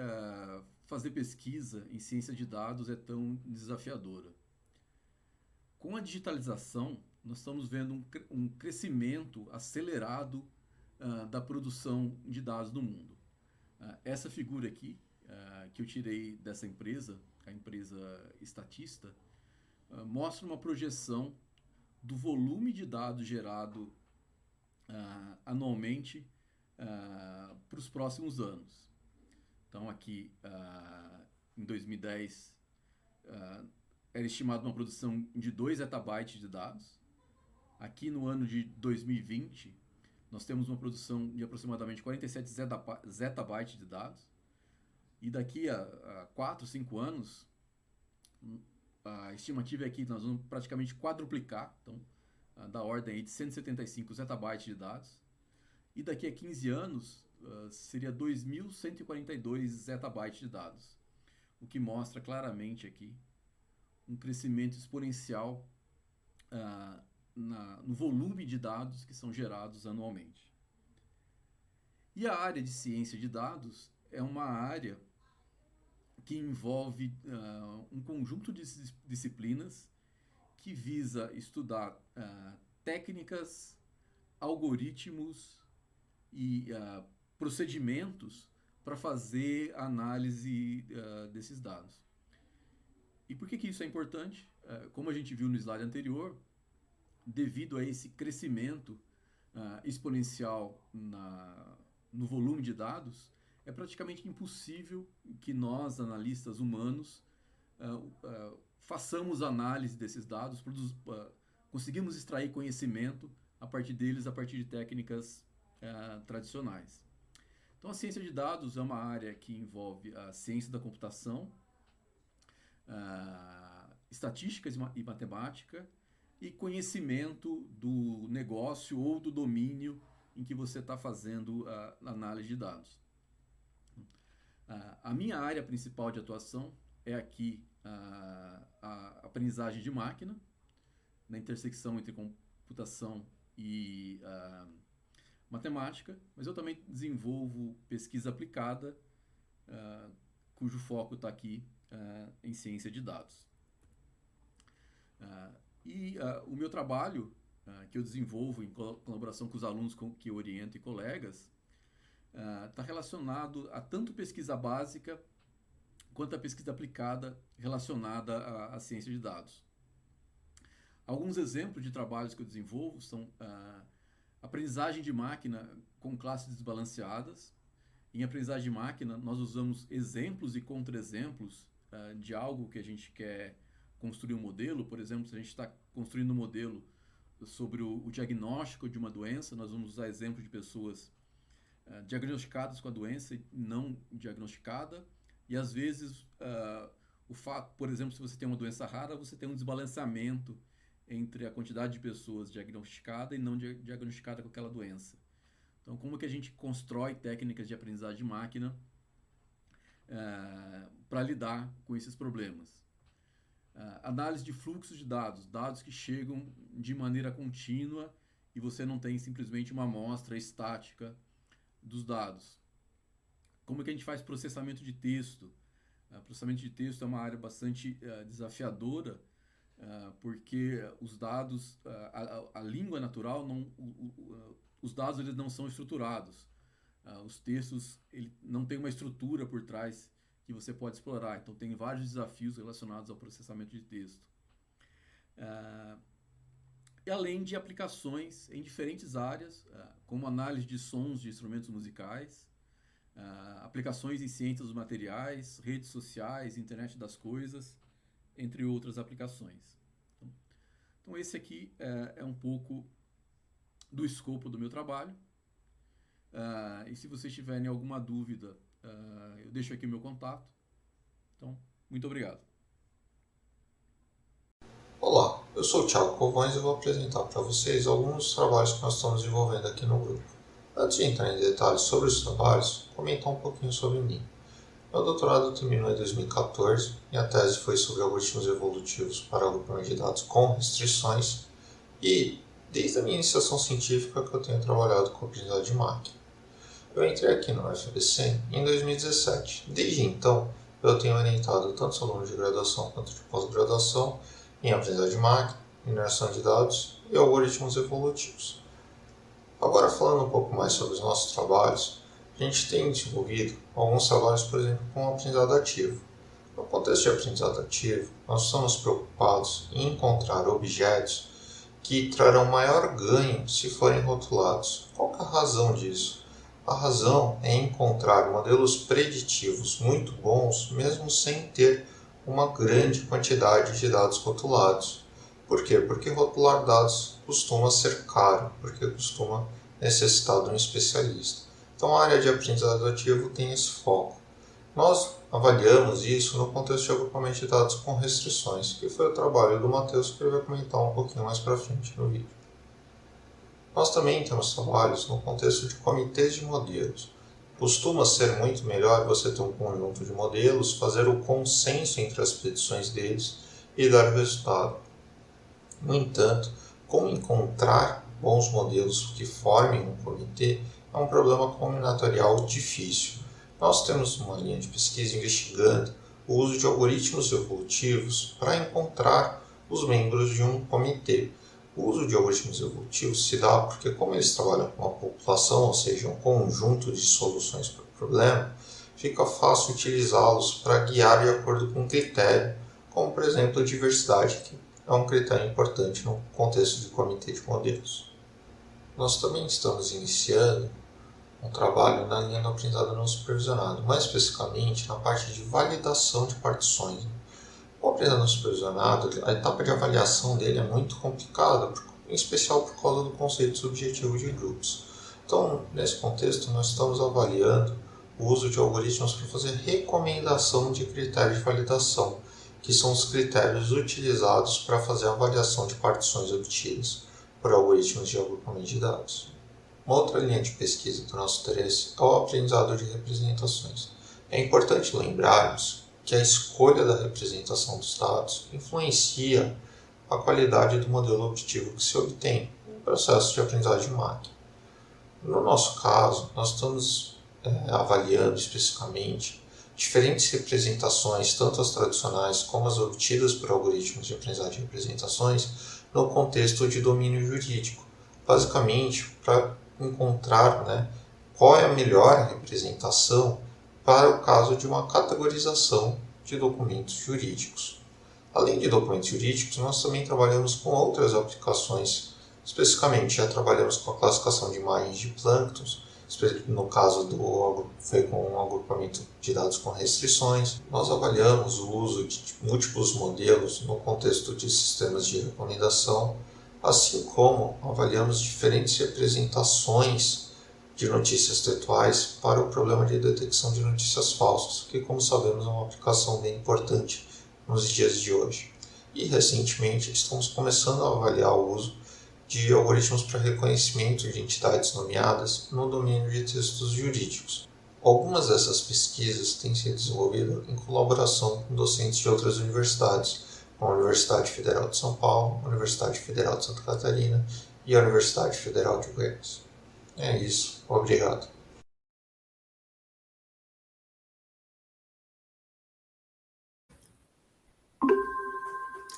fazer pesquisa em ciência de dados é tão desafiadora? Com a digitalização, nós estamos vendo um crescimento acelerado da produção de dados no mundo. Essa figura aqui, que eu tirei dessa empresa, a empresa Statista, mostra uma projeção do volume de dados gerado anualmente para os próximos anos. Então aqui, em 2010, era estimado uma produção de 2 zettabytes de dados. Aqui no ano de 2020, nós temos uma produção de aproximadamente 47 zettabytes de dados. E daqui a 4, 5 anos, a estimativa é que nós vamos praticamente quadruplicar, então, da ordem aí de 175 zettabytes de dados. E daqui a 15 anos, seria 2.142 zettabytes de dados, o que mostra claramente aqui um crescimento exponencial no volume de dados que são gerados anualmente. E a área de ciência de dados é uma área que envolve um conjunto de disciplinas que visa estudar técnicas, algoritmos e procedimentos para fazer análise desses dados. E por que isso é importante? Como a gente viu no slide anterior, devido a esse crescimento exponencial no volume de dados, é praticamente impossível que nós, analistas humanos, façamos análise desses dados, conseguimos extrair conhecimento a partir deles, a partir de técnicas tradicionais. Então, a ciência de dados é uma área que envolve a ciência da computação, estatísticas e matemática, e conhecimento do negócio ou do domínio em que você está fazendo a análise de dados. A minha área principal de atuação é aqui a aprendizagem de máquina, na intersecção entre computação e matemática, mas eu também desenvolvo pesquisa aplicada, cujo foco está aqui em ciência de dados. O meu trabalho, que eu desenvolvo em colaboração com os alunos que eu oriento e colegas, está relacionado a tanto pesquisa básica quanto a pesquisa aplicada relacionada à ciência de dados. Alguns exemplos de trabalhos que eu desenvolvo são aprendizagem de máquina com classes desbalanceadas. Em aprendizagem de máquina, nós usamos exemplos e contra-exemplos de algo que a gente quer construir um modelo. Por exemplo, se a gente está construindo um modelo sobre o diagnóstico de uma doença, nós vamos usar exemplos de pessoas diagnosticadas com a doença e não diagnosticada. E às vezes, o fato, por exemplo, se você tem uma doença rara, você tem um desbalanceamento entre a quantidade de pessoas diagnosticadas e não diagnosticadas com aquela doença. Então, como que a gente constrói técnicas de aprendizagem de máquina para lidar com esses problemas. Análise de fluxos de dados, dados que chegam de maneira contínua e você não tem simplesmente uma amostra estática dos dados. Como que a gente faz processamento de texto? Processamento de texto é uma área bastante desafiadora, porque os dados, a língua natural, os dados eles não são estruturados. Os textos não têm uma estrutura por trás que você pode explorar. Então, tem vários desafios relacionados ao processamento de texto. E além de aplicações em diferentes áreas, como análise de sons de instrumentos musicais, aplicações em ciências dos materiais, redes sociais, internet das coisas, entre outras aplicações. Então esse aqui é um pouco do escopo do meu trabalho. E se vocês tiverem alguma dúvida, eu deixo aqui o meu contato. Então, muito obrigado. Olá, eu sou o Thiago Covões e vou apresentar para vocês alguns dos trabalhos que nós estamos desenvolvendo aqui no grupo. Antes de entrar em detalhes sobre os trabalhos, comentar um pouquinho sobre mim. Meu doutorado terminou em 2014, minha tese foi sobre algoritmos evolutivos para agrupamento de dados com restrições e, desde a minha iniciação científica, que eu tenho trabalhado com aprendizagem de máquina. Eu entrei aqui no UFABC em 2017. Desde então, eu tenho orientado tanto os alunos de graduação quanto de pós-graduação em aprendizagem de máquina, mineração de dados e algoritmos evolutivos. Agora, falando um pouco mais sobre os nossos trabalhos, a gente tem desenvolvido alguns trabalhos, por exemplo, com aprendizado ativo. No contexto de aprendizado ativo, nós estamos preocupados em encontrar objetos que trarão maior ganho se forem rotulados. Qual que é a razão disso? A razão é encontrar modelos preditivos muito bons, mesmo sem ter uma grande quantidade de dados rotulados. Por quê? Porque rotular dados costuma ser caro, porque costuma necessitar de um especialista. Então a área de aprendizado ativo tem esse foco. Nós avaliamos isso no contexto de agrupamento de dados com restrições, que foi o trabalho do Matheus, que ele vai comentar um pouquinho mais para frente no vídeo. Nós também temos trabalhos no contexto de comitês de modelos. Costuma ser muito melhor você ter um conjunto de modelos, fazer o consenso entre as predições deles e dar o resultado. No entanto, como encontrar bons modelos que formem um comitê é um problema combinatorial difícil. Nós temos uma linha de pesquisa investigando o uso de algoritmos evolutivos para encontrar os membros de um comitê. O uso de algoritmos evolutivos se dá porque, como eles trabalham com uma população, ou seja, um conjunto de soluções para o problema, fica fácil utilizá-los para guiar de acordo com um critério, como, por exemplo, a diversidade, que é um critério importante no contexto de comitê de modelos. Nós também estamos iniciando um trabalho na linha do aprendizado não supervisionado, mais especificamente na parte de validação de partições. O aprendizado não supervisionado, a etapa de avaliação dele é muito complicada, em especial por causa do conceito subjetivo de grupos. Então, nesse contexto, nós estamos avaliando o uso de algoritmos para fazer recomendação de critérios de validação, que são os critérios utilizados para fazer a avaliação de partições obtidas por algoritmos de agrupamento de dados. Uma outra linha de pesquisa do nosso interesse é o aprendizado de representações. É importante lembrarmos que a escolha da representação dos dados influencia a qualidade do modelo objetivo que se obtém no processo de aprendizagem de máquina. No nosso caso, nós estamos avaliando especificamente diferentes representações, tanto as tradicionais como as obtidas por algoritmos de aprendizagem de representações, no contexto de domínio jurídico, basicamente para encontrar qual é a melhor representação para o caso de uma categorização de documentos jurídicos. Além de documentos jurídicos, nós também trabalhamos com outras aplicações. Especificamente, já trabalhamos com a classificação de imagens de plânctons, no caso foi com um agrupamento de dados com restrições. Nós avaliamos o uso de múltiplos modelos no contexto de sistemas de recomendação, assim como avaliamos diferentes representações de notícias textuais para o problema de detecção de notícias falsas, que, como sabemos, é uma aplicação bem importante nos dias de hoje. E, recentemente, estamos começando a avaliar o uso de algoritmos para reconhecimento de entidades nomeadas no domínio de textos jurídicos. Algumas dessas pesquisas têm sido desenvolvidas em colaboração com docentes de outras universidades, como a Universidade Federal de São Paulo, a Universidade Federal de Santa Catarina e a Universidade Federal de Goiás. É isso. Obrigado.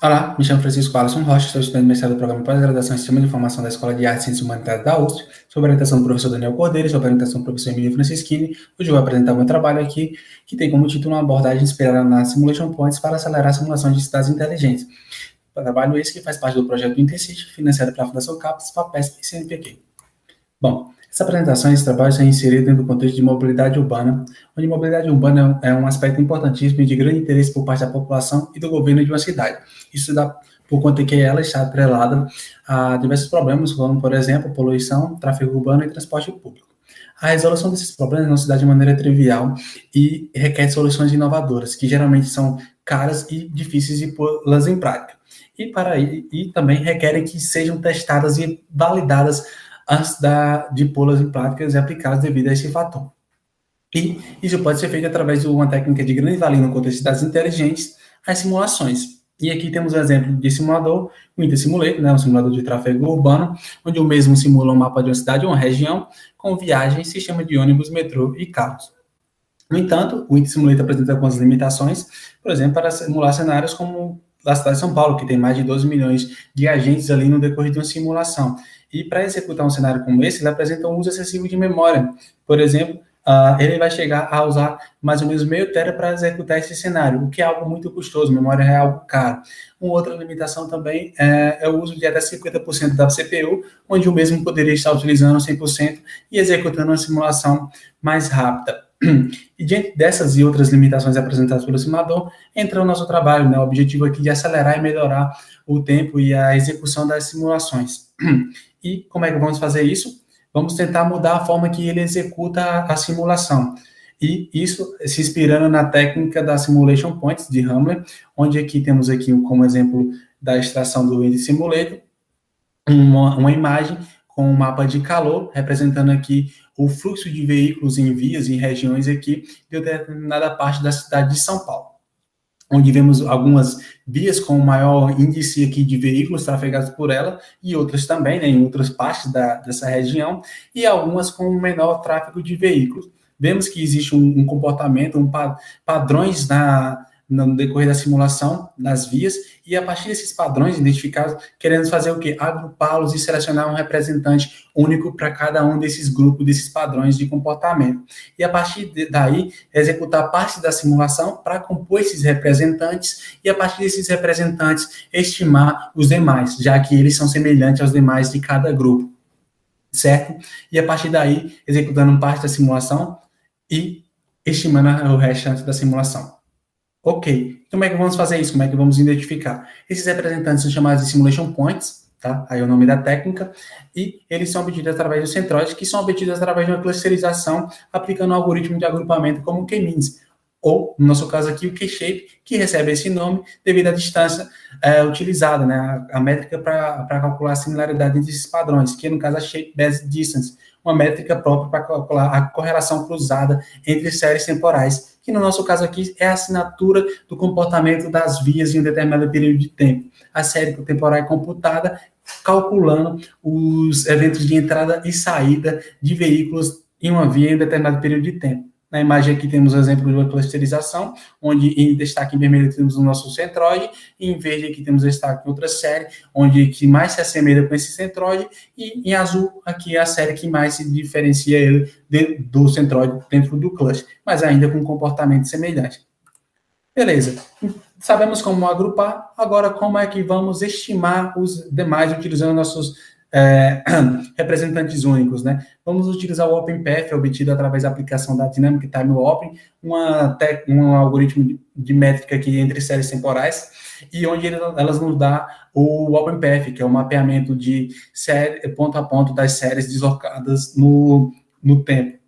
Olá, me chamo Francisco Alisson Rocha, sou estudante de mestrado do Programa Pós-Graduação em Sistema de Informação da Escola de Artes e Ciências Humanitárias da USP, sob a orientação do professor Daniel Cordeiro e sob a orientação do professor Emílio Franceschini. Hoje eu vou apresentar o meu trabalho aqui, que tem como título uma abordagem inspirada na Simulation Points para acelerar a simulação de cidades inteligentes. O trabalho esse que faz parte do projeto do Intercity, financiado pela Fundação CAPES, FAPESP e CNPq. Bom, essa apresentação, esse trabalho é inserido dentro do contexto de mobilidade urbana, onde mobilidade urbana é um aspecto importantíssimo e de grande interesse por parte da população e do governo de uma cidade. Isso dá por conta que ela está atrelada a diversos problemas, como, por exemplo, poluição, tráfego urbano e transporte público. A resolução desses problemas não se dá de maneira trivial e requer soluções inovadoras, que geralmente são caras e difíceis de pô-las em prática. E também requerem que sejam testadas e validadas antes de pô-las em práticas e aplicadas devido a esse fator. E isso pode ser feito através de uma técnica de grande valia no contexto de cidades inteligentes, as simulações. E aqui temos um exemplo de simulador, o Intersimulator, né, um simulador de tráfego urbano, onde o mesmo simula um mapa de uma cidade ou uma região, com viagem, sistema de ônibus, metrô e carros. No entanto, o Intersimulator apresenta algumas limitações, por exemplo, para simular cenários como da cidade de São Paulo, que tem mais de 12 milhões de agentes ali no decorrer de uma simulação. E para executar um cenário como esse, ele apresenta um uso excessivo de memória. Por exemplo, ele vai chegar a usar mais ou menos meio tera para executar esse cenário, o que é algo muito custoso, memória é algo caro. Uma outra limitação também é o uso de até 50% da CPU, onde o mesmo poderia estar utilizando 100% e executando uma simulação mais rápida. E diante dessas e outras limitações apresentadas pelo simulador, entra o nosso trabalho, né? O objetivo aqui de acelerar e melhorar o tempo e a execução das simulações. E como é que vamos fazer isso? Vamos tentar mudar a forma que ele executa a simulação. E isso se inspirando na técnica da Simulation Points de Hamler, onde aqui temos aqui como exemplo da extração do Intersimulator, uma imagem com um mapa de calor, representando aqui o fluxo de veículos em vias e regiões aqui de determinada parte da cidade de São Paulo, onde vemos algumas vias com maior índice aqui de veículos trafegados por ela, e outras também, né, em outras partes dessa região, e algumas com menor tráfego de veículos. Vemos que existe um comportamento, padrões no decorrer da simulação das vias, e a partir desses padrões identificados, queremos fazer o quê? Agrupá-los e selecionar um representante único para cada um desses grupos, desses padrões de comportamento. E a partir daí, executar parte da simulação para compor esses representantes, e a partir desses representantes, estimar os demais, já que eles são semelhantes aos demais de cada grupo, certo? E a partir daí, executando parte da simulação e estimando o restante da simulação. Ok, como é que vamos fazer isso? Como é que vamos identificar? Esses representantes são chamados de Simulation Points, tá? Aí é o nome da técnica, e eles são obtidos através dos centroides, que são obtidos através de uma clusterização, aplicando um algoritmo de agrupamento como o K-means, ou, no nosso caso aqui, o K-shape, que recebe esse nome devido à distância utilizada, né? A métrica para calcular a similaridade entre esses padrões, que no caso é a Shape-Based Distance, uma métrica própria para calcular a correlação cruzada entre séries temporais, que no nosso caso aqui é a assinatura do comportamento das vias em um determinado período de tempo. A série temporal é computada calculando os eventos de entrada e saída de veículos em uma via em um determinado período de tempo. Na imagem aqui temos o exemplo de uma clusterização, onde em destaque em vermelho temos o nosso centroide, e em verde aqui temos destaque em outra série, onde que mais se assemelha com esse centroide, e em azul aqui é a série que mais se diferencia ele do centroide dentro do cluster, mas ainda com um comportamento semelhante. Beleza, sabemos como agrupar, agora como é que vamos estimar os demais utilizando nossos representantes únicos, né? Vamos utilizar o OpenPath, obtido através da aplicação da Dynamic Time Open, um algoritmo de métrica aqui entre séries temporais, e onde elas nos dá o OpenPath, que é o mapeamento de série, ponto a ponto das séries deslocadas no tempo.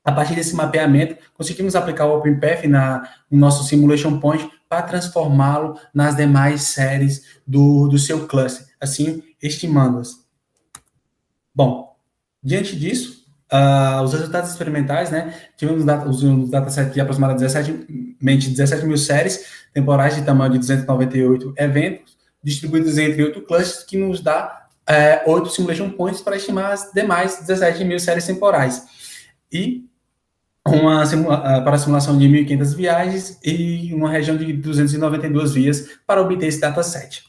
A partir desse mapeamento, conseguimos aplicar o OpenPath no nosso Simulation Point para transformá-lo nas demais séries do seu cluster, assim, estimando-as. Bom, diante disso, os resultados experimentais, né? Tivemos um dataset de aproximadamente 17 mil séries temporais de tamanho de 298 eventos, distribuídos entre 8 clusters, que nos dá 8 simulation points para estimar as demais 17 mil séries temporais. E para a simulação de 1.500 viagens e uma região de 292 vias para obter esse dataset.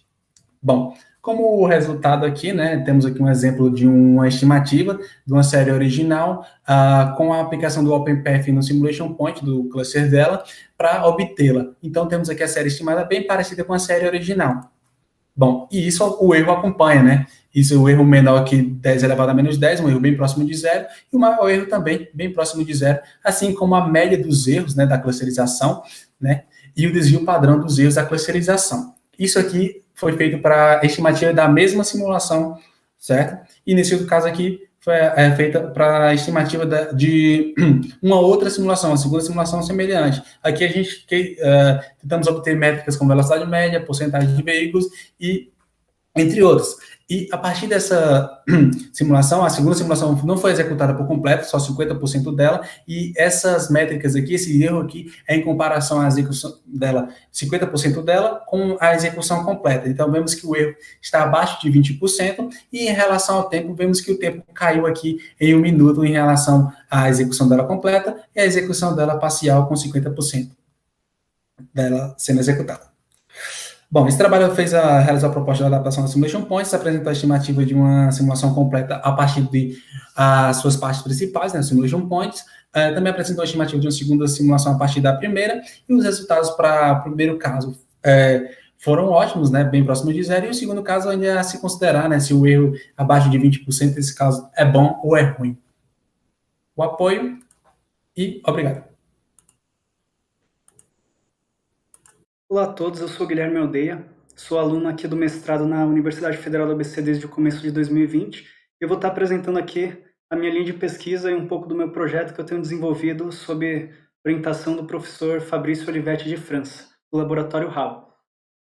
Bom, como resultado aqui, né, temos aqui um exemplo de uma estimativa de uma série original com a aplicação do OpenPath no Simulation Point, do cluster dela, para obtê-la. Então, temos aqui a série estimada bem parecida com a série original. Bom, e isso o erro acompanha, né? Isso, o erro menor que 10 elevado a menos 10, um erro bem próximo de zero, e o maior erro também bem próximo de zero, assim como a média dos erros, né, da clusterização, né, e o desvio padrão dos erros da clusterização. Isso aqui foi feito para a estimativa da mesma simulação, certo? E nesse caso aqui, foi feita para a estimativa de uma outra simulação, a segunda simulação semelhante. Aqui a gente tentamos obter métricas como velocidade média, porcentagem de veículos e entre outros. E a partir dessa simulação, a segunda simulação não foi executada por completo, só 50% dela, e essas métricas aqui, esse erro aqui, é em comparação à execução dela, 50% dela, com a execução completa. Então, vemos que o erro está abaixo de 20%, e em relação ao tempo, vemos que o tempo caiu aqui em 1 minuto em relação à execução dela completa, e a execução dela parcial com 50% dela sendo executada. Bom, esse trabalho realizou a proposta de adaptação da Simulation Points, apresentou a estimativa de uma simulação completa a partir de suas partes principais, né, Simulation Points, também apresentou a estimativa de uma segunda simulação a partir da primeira, e os resultados para o primeiro caso foram ótimos, né, bem próximos de zero, e o segundo caso ainda é a se considerar, né, se o erro abaixo de 20%, esse caso é bom ou é ruim. O apoio e obrigado. Olá a todos, eu sou Guilherme Aldeia, sou aluno aqui do mestrado na Universidade Federal do ABC desde o começo de 2020. Eu vou estar apresentando aqui a minha linha de pesquisa e um pouco do meu projeto que eu tenho desenvolvido sob orientação do professor Fabrício Olivetti de França, do Laboratório HAL.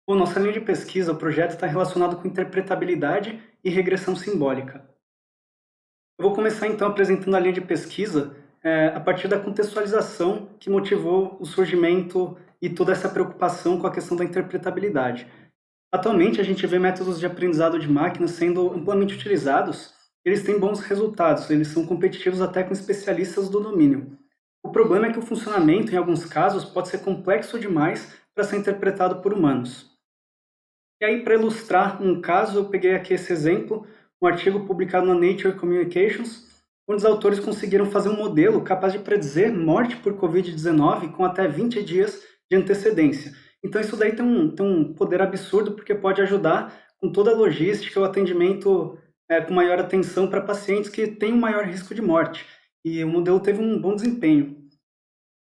Bom, nossa linha de pesquisa, o projeto está relacionado com interpretabilidade e regressão simbólica. Eu vou começar então apresentando a linha de pesquisa a partir da contextualização que motivou o surgimento e toda essa preocupação com a questão da interpretabilidade. Atualmente, a gente vê métodos de aprendizado de máquina sendo amplamente utilizados, eles têm bons resultados, eles são competitivos até com especialistas do domínio. O problema é que o funcionamento, em alguns casos, pode ser complexo demais para ser interpretado por humanos. E aí, para ilustrar um caso, eu peguei aqui esse exemplo, um artigo publicado na Nature Communications, onde os autores conseguiram fazer um modelo capaz de predizer morte por Covid-19 com até 20 dias de antecedência. Então isso daí tem um poder absurdo, porque pode ajudar com toda a logística, o atendimento com maior atenção para pacientes que têm um maior risco de morte. E o modelo teve um bom desempenho.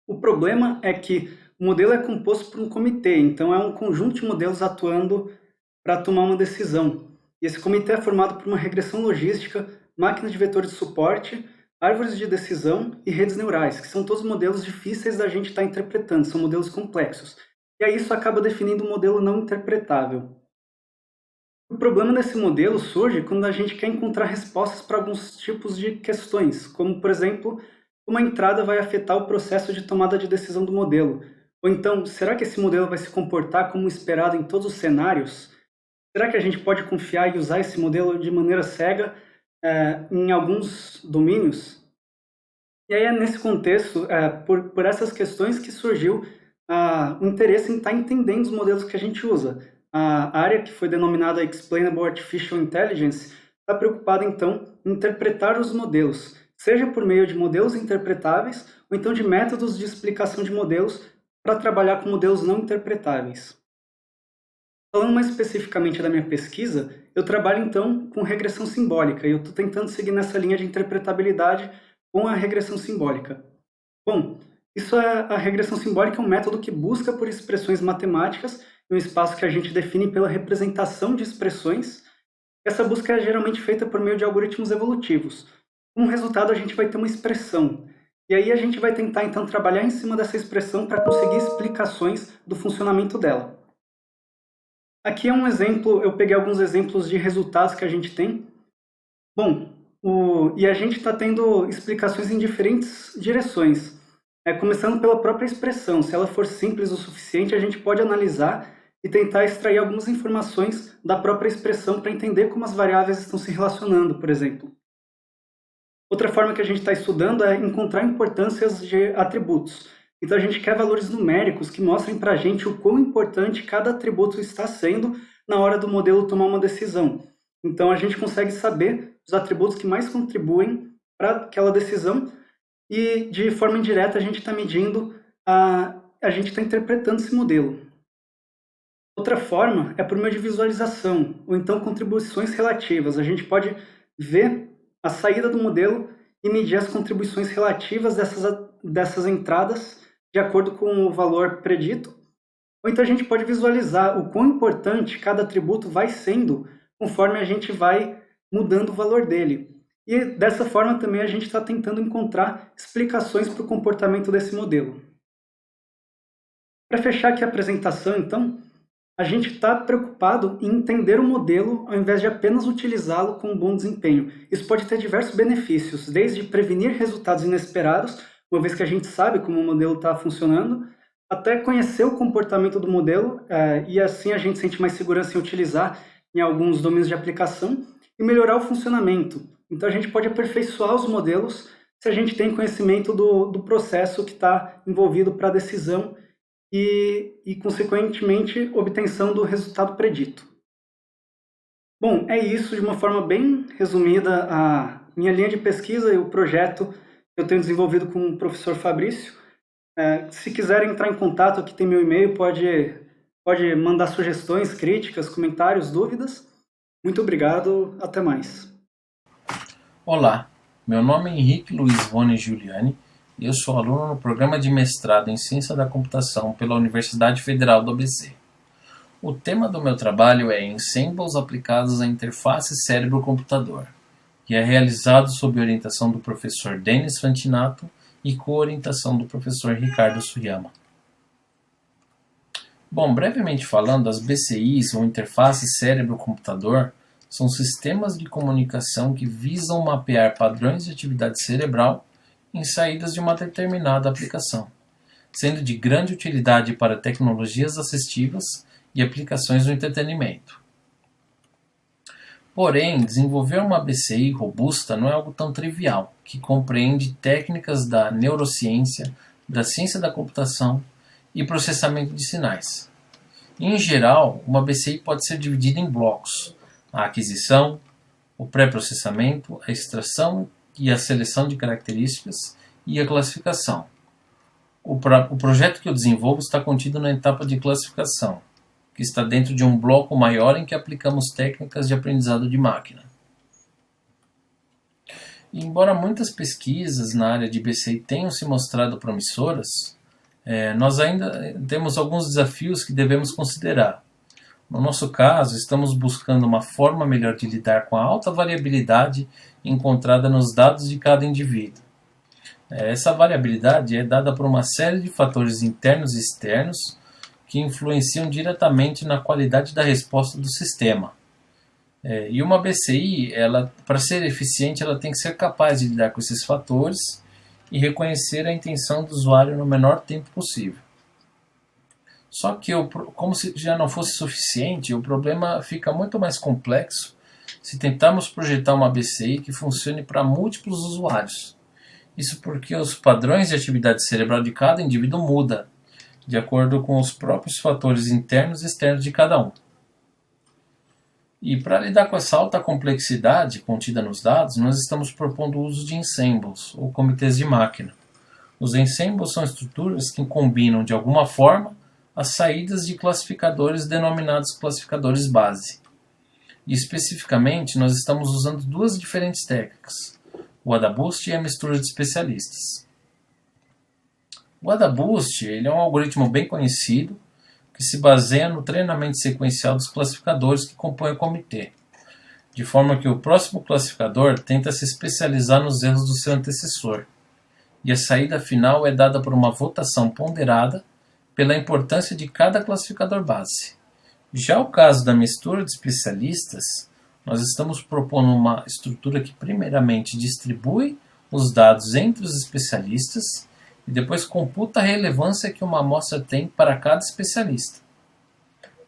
O problema é que o modelo é composto por um comitê, então é um conjunto de modelos atuando para tomar uma decisão. E esse comitê é formado por uma regressão logística, máquinas de vetores de suporte, árvores de decisão e redes neurais, que são todos modelos difíceis da gente estar interpretando, são modelos complexos. E aí isso acaba definindo um modelo não interpretável. O problema desse modelo surge quando a gente quer encontrar respostas para alguns tipos de questões, como, por exemplo, como a entrada vai afetar o processo de tomada de decisão do modelo. Ou então, será que esse modelo vai se comportar como esperado em todos os cenários? Será que a gente pode confiar e usar esse modelo de maneira cega em alguns domínios? E aí é nesse contexto, por essas questões que surgiu o interesse em estar entendendo os modelos que a gente usa. A área que foi denominada Explainable Artificial Intelligence está preocupada, então, em interpretar os modelos, seja por meio de modelos interpretáveis ou então de métodos de explicação de modelos para trabalhar com modelos não interpretáveis. Falando mais especificamente da minha pesquisa, eu trabalho então com regressão simbólica e eu estou tentando seguir nessa linha de interpretabilidade com a regressão simbólica. Bom, a regressão simbólica é um método que busca por expressões matemáticas em um espaço que a gente define pela representação de expressões. Essa busca é geralmente feita por meio de algoritmos evolutivos. Como resultado, a gente vai ter uma expressão. E aí a gente vai tentar então trabalhar em cima dessa expressão para conseguir explicações do funcionamento dela. Aqui é um exemplo, eu peguei alguns exemplos de resultados que a gente tem. Bom, e a gente está tendo explicações em diferentes direções. Começando pela própria expressão. Se ela for simples o suficiente, a gente pode analisar e tentar extrair algumas informações da própria expressão para entender como as variáveis estão se relacionando, por exemplo. Outra forma que a gente está estudando é encontrar importâncias de atributos. Então a gente quer valores numéricos que mostrem para a gente o quão importante cada atributo está sendo na hora do modelo tomar uma decisão. Então a gente consegue saber os atributos que mais contribuem para aquela decisão e de forma indireta a gente está medindo, a gente está interpretando esse modelo. Outra forma é por meio de visualização, ou então contribuições relativas. A gente pode ver a saída do modelo e medir as contribuições relativas dessas entradas de acordo com o valor predito. Ou então a gente pode visualizar o quão importante cada atributo vai sendo conforme a gente vai mudando o valor dele. E dessa forma também a gente está tentando encontrar explicações para o comportamento desse modelo. Para fechar aqui a apresentação, então, a gente está preocupado em entender o modelo ao invés de apenas utilizá-lo com um bom desempenho. Isso pode ter diversos benefícios, desde prevenir resultados inesperados, uma vez que a gente sabe como o modelo está funcionando, até conhecer o comportamento do modelo, e assim a gente sente mais segurança em utilizar em alguns domínios de aplicação, e melhorar o funcionamento. Então a gente pode aperfeiçoar os modelos se a gente tem conhecimento do processo que está envolvido para a decisão e, consequentemente, obtenção do resultado predito. Bom, é isso, de uma forma bem resumida, a minha linha de pesquisa e o projeto que eu tenho desenvolvido com o professor Fabrício. Se quiserem entrar em contato, aqui tem meu e-mail, pode mandar sugestões, críticas, comentários, dúvidas. Muito obrigado, até mais. Olá, meu nome é Henrique Luiz Rony Giuliani e eu sou aluno no programa de mestrado em Ciência da Computação pela Universidade Federal do ABC. O tema do meu trabalho é Ensembles aplicados à interface cérebro-computador, que é realizado sob orientação do professor Denis Fantinato e com orientação do professor Ricardo Suyama. Bom, brevemente falando, as BCIs, ou interfaces cérebro-computador, são sistemas de comunicação que visam mapear padrões de atividade cerebral em saídas de uma determinada aplicação, sendo de grande utilidade para tecnologias assistivas e aplicações do entretenimento. Porém, desenvolver uma BCI robusta não é algo tão trivial, que compreende técnicas da neurociência, da ciência da computação e processamento de sinais. Em geral, uma BCI pode ser dividida em blocos: a aquisição, o pré-processamento, a extração e a seleção de características e a classificação. O projeto que eu desenvolvo está contido na etapa de classificação, que está dentro de um bloco maior em que aplicamos técnicas de aprendizado de máquina. E embora muitas pesquisas na área de BCI tenham se mostrado promissoras, nós ainda temos alguns desafios que devemos considerar. No nosso caso, estamos buscando uma forma melhor de lidar com a alta variabilidade encontrada nos dados de cada indivíduo. Essa variabilidade é dada por uma série de fatores internos e externos que influenciam diretamente na qualidade da resposta do sistema. E uma BCI, para ser eficiente, ela tem que ser capaz de lidar com esses fatores e reconhecer a intenção do usuário no menor tempo possível. Só que, como se já não fosse suficiente, o problema fica muito mais complexo se tentarmos projetar uma BCI que funcione para múltiplos usuários. Isso porque os padrões de atividade cerebral de cada indivíduo mudam, de acordo com os próprios fatores internos e externos de cada um. E para lidar com essa alta complexidade contida nos dados, nós estamos propondo o uso de ensembles, ou comitês de máquina. Os ensembles são estruturas que combinam, de alguma forma, as saídas de classificadores denominados classificadores base. E especificamente, nós estamos usando duas diferentes técnicas, o AdaBoost e a mistura de especialistas. O AdaBoost é um algoritmo bem conhecido que se baseia no treinamento sequencial dos classificadores que compõem o comitê, de forma que o próximo classificador tenta se especializar nos erros do seu antecessor, e a saída final é dada por uma votação ponderada pela importância de cada classificador base. Já o caso da mistura de especialistas, Nós estamos propondo uma estrutura que primeiramente distribui os dados entre os especialistas e depois computa a relevância que uma amostra tem para cada especialista.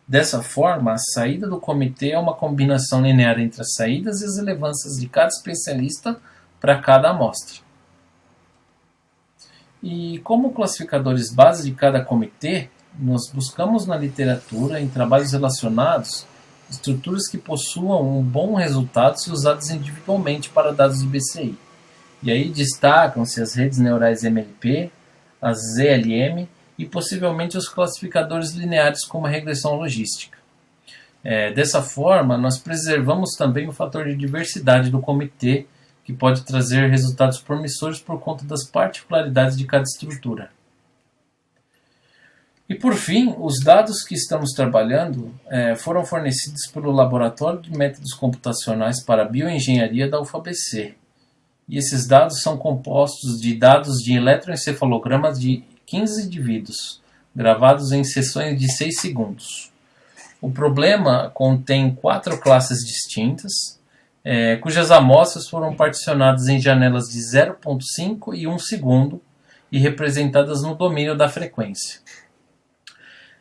Dessa forma, a saída do comitê é uma combinação linear entre as saídas e as relevâncias de cada especialista para cada amostra. E como classificadores base de cada comitê, nós buscamos na literatura, em trabalhos relacionados, estruturas que possuam um bom resultado se usadas individualmente para dados de BCI. E aí destacam-se as redes neurais MLP, as ZLM e possivelmente os classificadores lineares como a regressão logística. Dessa forma, nós preservamos também o fator de diversidade do comitê, que pode trazer resultados promissores por conta das particularidades de cada estrutura. E por fim, os dados que estamos trabalhando foram fornecidos pelo Laboratório de Métodos Computacionais para Bioengenharia da UFABC. E esses dados são compostos de dados de eletroencefalogramas de 15 indivíduos, gravados em sessões de 6 segundos. O problema contém 4 classes distintas, cujas amostras foram particionadas em janelas de 0,5 e 1 segundo e representadas no domínio da frequência.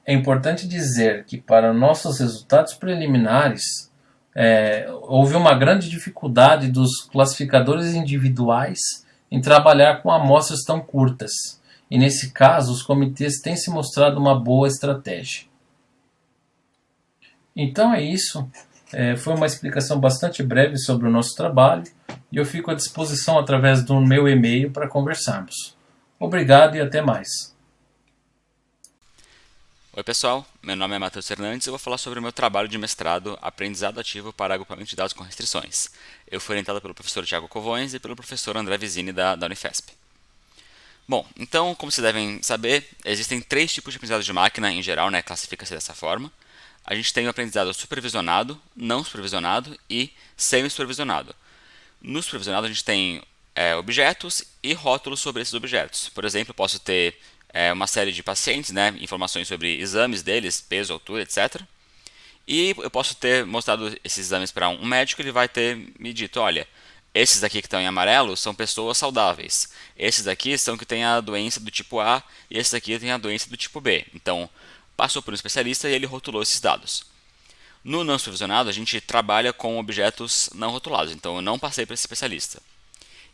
É importante dizer que para nossos resultados preliminares, houve uma grande dificuldade dos classificadores individuais em trabalhar com amostras tão curtas, e nesse caso os comitês têm se mostrado uma boa estratégia. Então é isso, foi uma explicação bastante breve sobre o nosso trabalho, e eu fico à disposição através do meu e-mail para conversarmos. Obrigado e até mais. Oi pessoal, meu nome é Matheus Fernandes e eu vou falar sobre o meu trabalho de mestrado Aprendizado Ativo para Agrupamento de Dados com Restrições. Eu fui orientado pelo professor Tiago Covões e pelo professor André Vizini da Unifesp. Bom, então, como vocês devem saber, existem 3 tipos de aprendizado de máquina em geral, classifica-se dessa forma. A gente tem o aprendizado supervisionado, não supervisionado e semi-supervisionado. No supervisionado a gente tem objetos e rótulos sobre esses objetos. Por exemplo, eu posso ter uma série de pacientes, informações sobre exames deles, peso, altura, etc. E eu posso ter mostrado esses exames para um médico, ele vai ter me dito, olha, esses aqui que estão em amarelo são pessoas saudáveis. Esses aqui são que têm a doença do tipo A e esses aqui têm a doença do tipo B. Então, passou por um especialista e ele rotulou esses dados. No não supervisionado, a gente trabalha com objetos não rotulados, então eu não passei para esse especialista.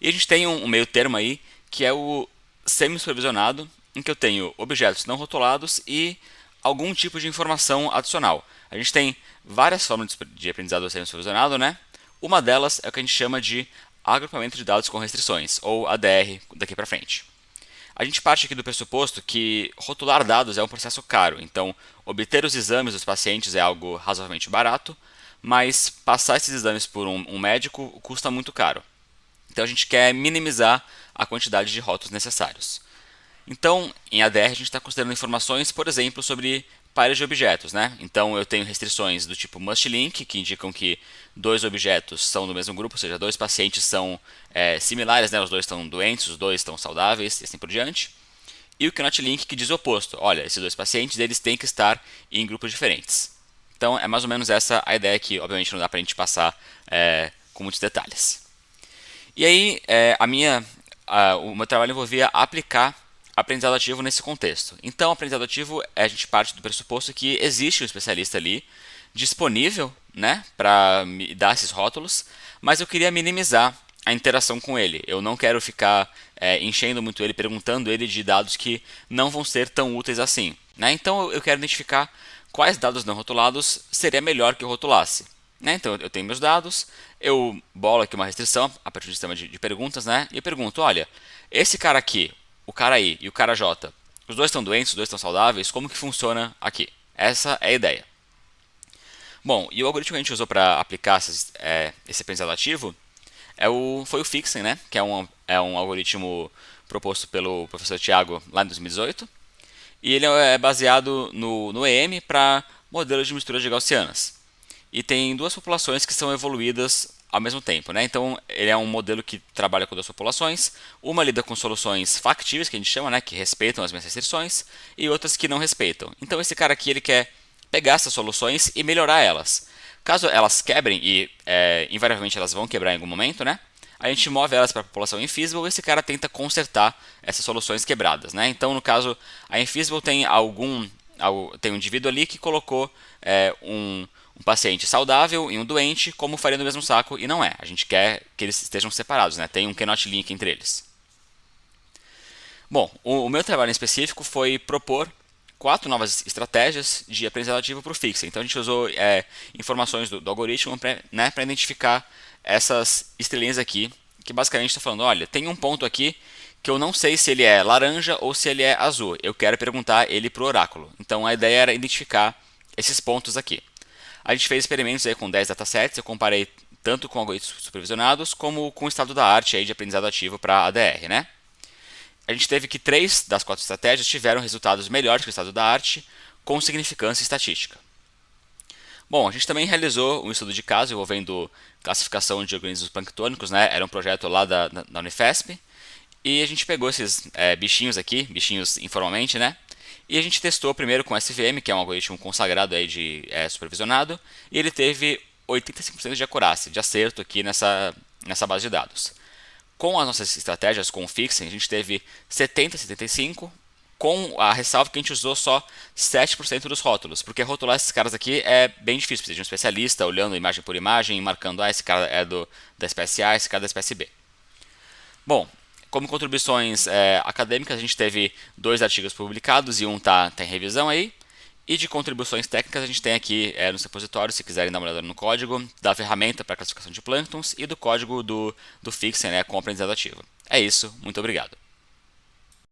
E a gente tem um meio termo aí, que é o semi-supervisionado, em que eu tenho objetos não rotulados e algum tipo de informação adicional. A gente tem várias formas de aprendizado semi-supervisionado, Uma delas é o que a gente chama de agrupamento de dados com restrições, ou ADR daqui para frente. A gente parte aqui do pressuposto que rotular dados é um processo caro, então obter os exames dos pacientes é algo razoavelmente barato, mas passar esses exames por um médico custa muito caro. Então a gente quer minimizar a quantidade de rótulos necessários. Então, em ADR a gente está considerando informações, por exemplo, sobre pares de objetos, Então eu tenho restrições do tipo must link, que indicam que 2 objetos são do mesmo grupo, ou seja, 2 pacientes são similares, os 2 estão doentes, os 2 estão saudáveis, e assim por diante. E o cannot link, que diz o oposto, olha, esses 2 pacientes eles têm que estar em grupos diferentes. Então é mais ou menos essa a ideia que, obviamente, não dá para a gente passar com muitos detalhes. E aí, o meu trabalho envolvia aplicar aprendizado ativo nesse contexto. Então, aprendizado ativo, a gente parte do pressuposto que existe um especialista ali disponível, para me dar esses rótulos, mas eu queria minimizar a interação com ele. Eu não quero ficar enchendo muito ele, perguntando ele de dados que não vão ser tão úteis assim. Então, eu quero identificar quais dados não rotulados seria melhor que eu rotulasse. Então, eu tenho meus dados, eu bolo aqui uma restrição a partir do sistema de perguntas, e eu pergunto, olha, esse cara aqui, o cara I e o cara J, os 2 estão doentes, os 2 estão saudáveis, como que funciona aqui? Essa é a ideia. Bom, e o algoritmo que a gente usou para aplicar esse aprendizado ativo foi o Fixen, que é um algoritmo proposto pelo professor Tiago lá em 2018. E ele é baseado no EM para modelos de misturas de gaussianas. E tem 2 populações que são evoluídas ao mesmo tempo, Então, ele é um modelo que trabalha com 2 populações. Uma lida com soluções factíveis, que a gente chama, que respeitam as minhas restrições, e outras que não respeitam. Então, esse cara aqui ele quer pegar essas soluções e melhorar elas. Caso elas quebrem, e invariavelmente elas vão quebrar em algum momento, né? A gente move elas para a população Infeasible e esse cara tenta consertar essas soluções quebradas, né? Então, no caso, a Infeasible tem tem um indivíduo ali que colocou um paciente saudável e um doente como faria no mesmo saco, e não é. A gente quer que eles estejam separados, né? Tem um cannot link entre eles. Bom, o meu trabalho em específico foi propor 4 novas estratégias de aprendizado ativo para o Fixen. Então a gente usou informações do algoritmo para identificar essas estrelinhas aqui, que basicamente está falando, olha, tem um ponto aqui que eu não sei se ele é laranja ou se ele é azul. Eu quero perguntar ele para o oráculo. Então a ideia era identificar esses pontos aqui. A gente fez experimentos aí com 10 datasets, eu comparei tanto com algoritmos supervisionados como com o estado da arte aí de aprendizado ativo para ADR, né? A gente teve que 3 das 4 estratégias tiveram resultados melhores que o estado da arte, com significância estatística. Bom, a gente também realizou um estudo de caso envolvendo classificação de organismos planctônicos, né? Era um projeto lá da Unifesp, e a gente pegou esses bichinhos aqui, bichinhos informalmente, né? E a gente testou primeiro com SVM, que é um algoritmo consagrado aí de supervisionado, e ele teve 85% de acurácia, de acerto aqui nessa base de dados. Com as nossas estratégias, com o Fixen, a gente teve 70, 75, com a ressalva que a gente usou só 7% dos rótulos, porque rotular esses caras aqui é bem difícil, precisa de um especialista olhando imagem por imagem, marcando, esse cara é da espécie A, esse cara é da espécie B. Bom, como contribuições acadêmicas, a gente teve 2 artigos publicados e um tá em revisão aí. E de contribuições técnicas a gente tem aqui no repositório, se quiserem dar uma olhada no código, da ferramenta para classificação de plânctons e do código do Fixen, né, com aprendizado ativo. É isso, muito obrigado.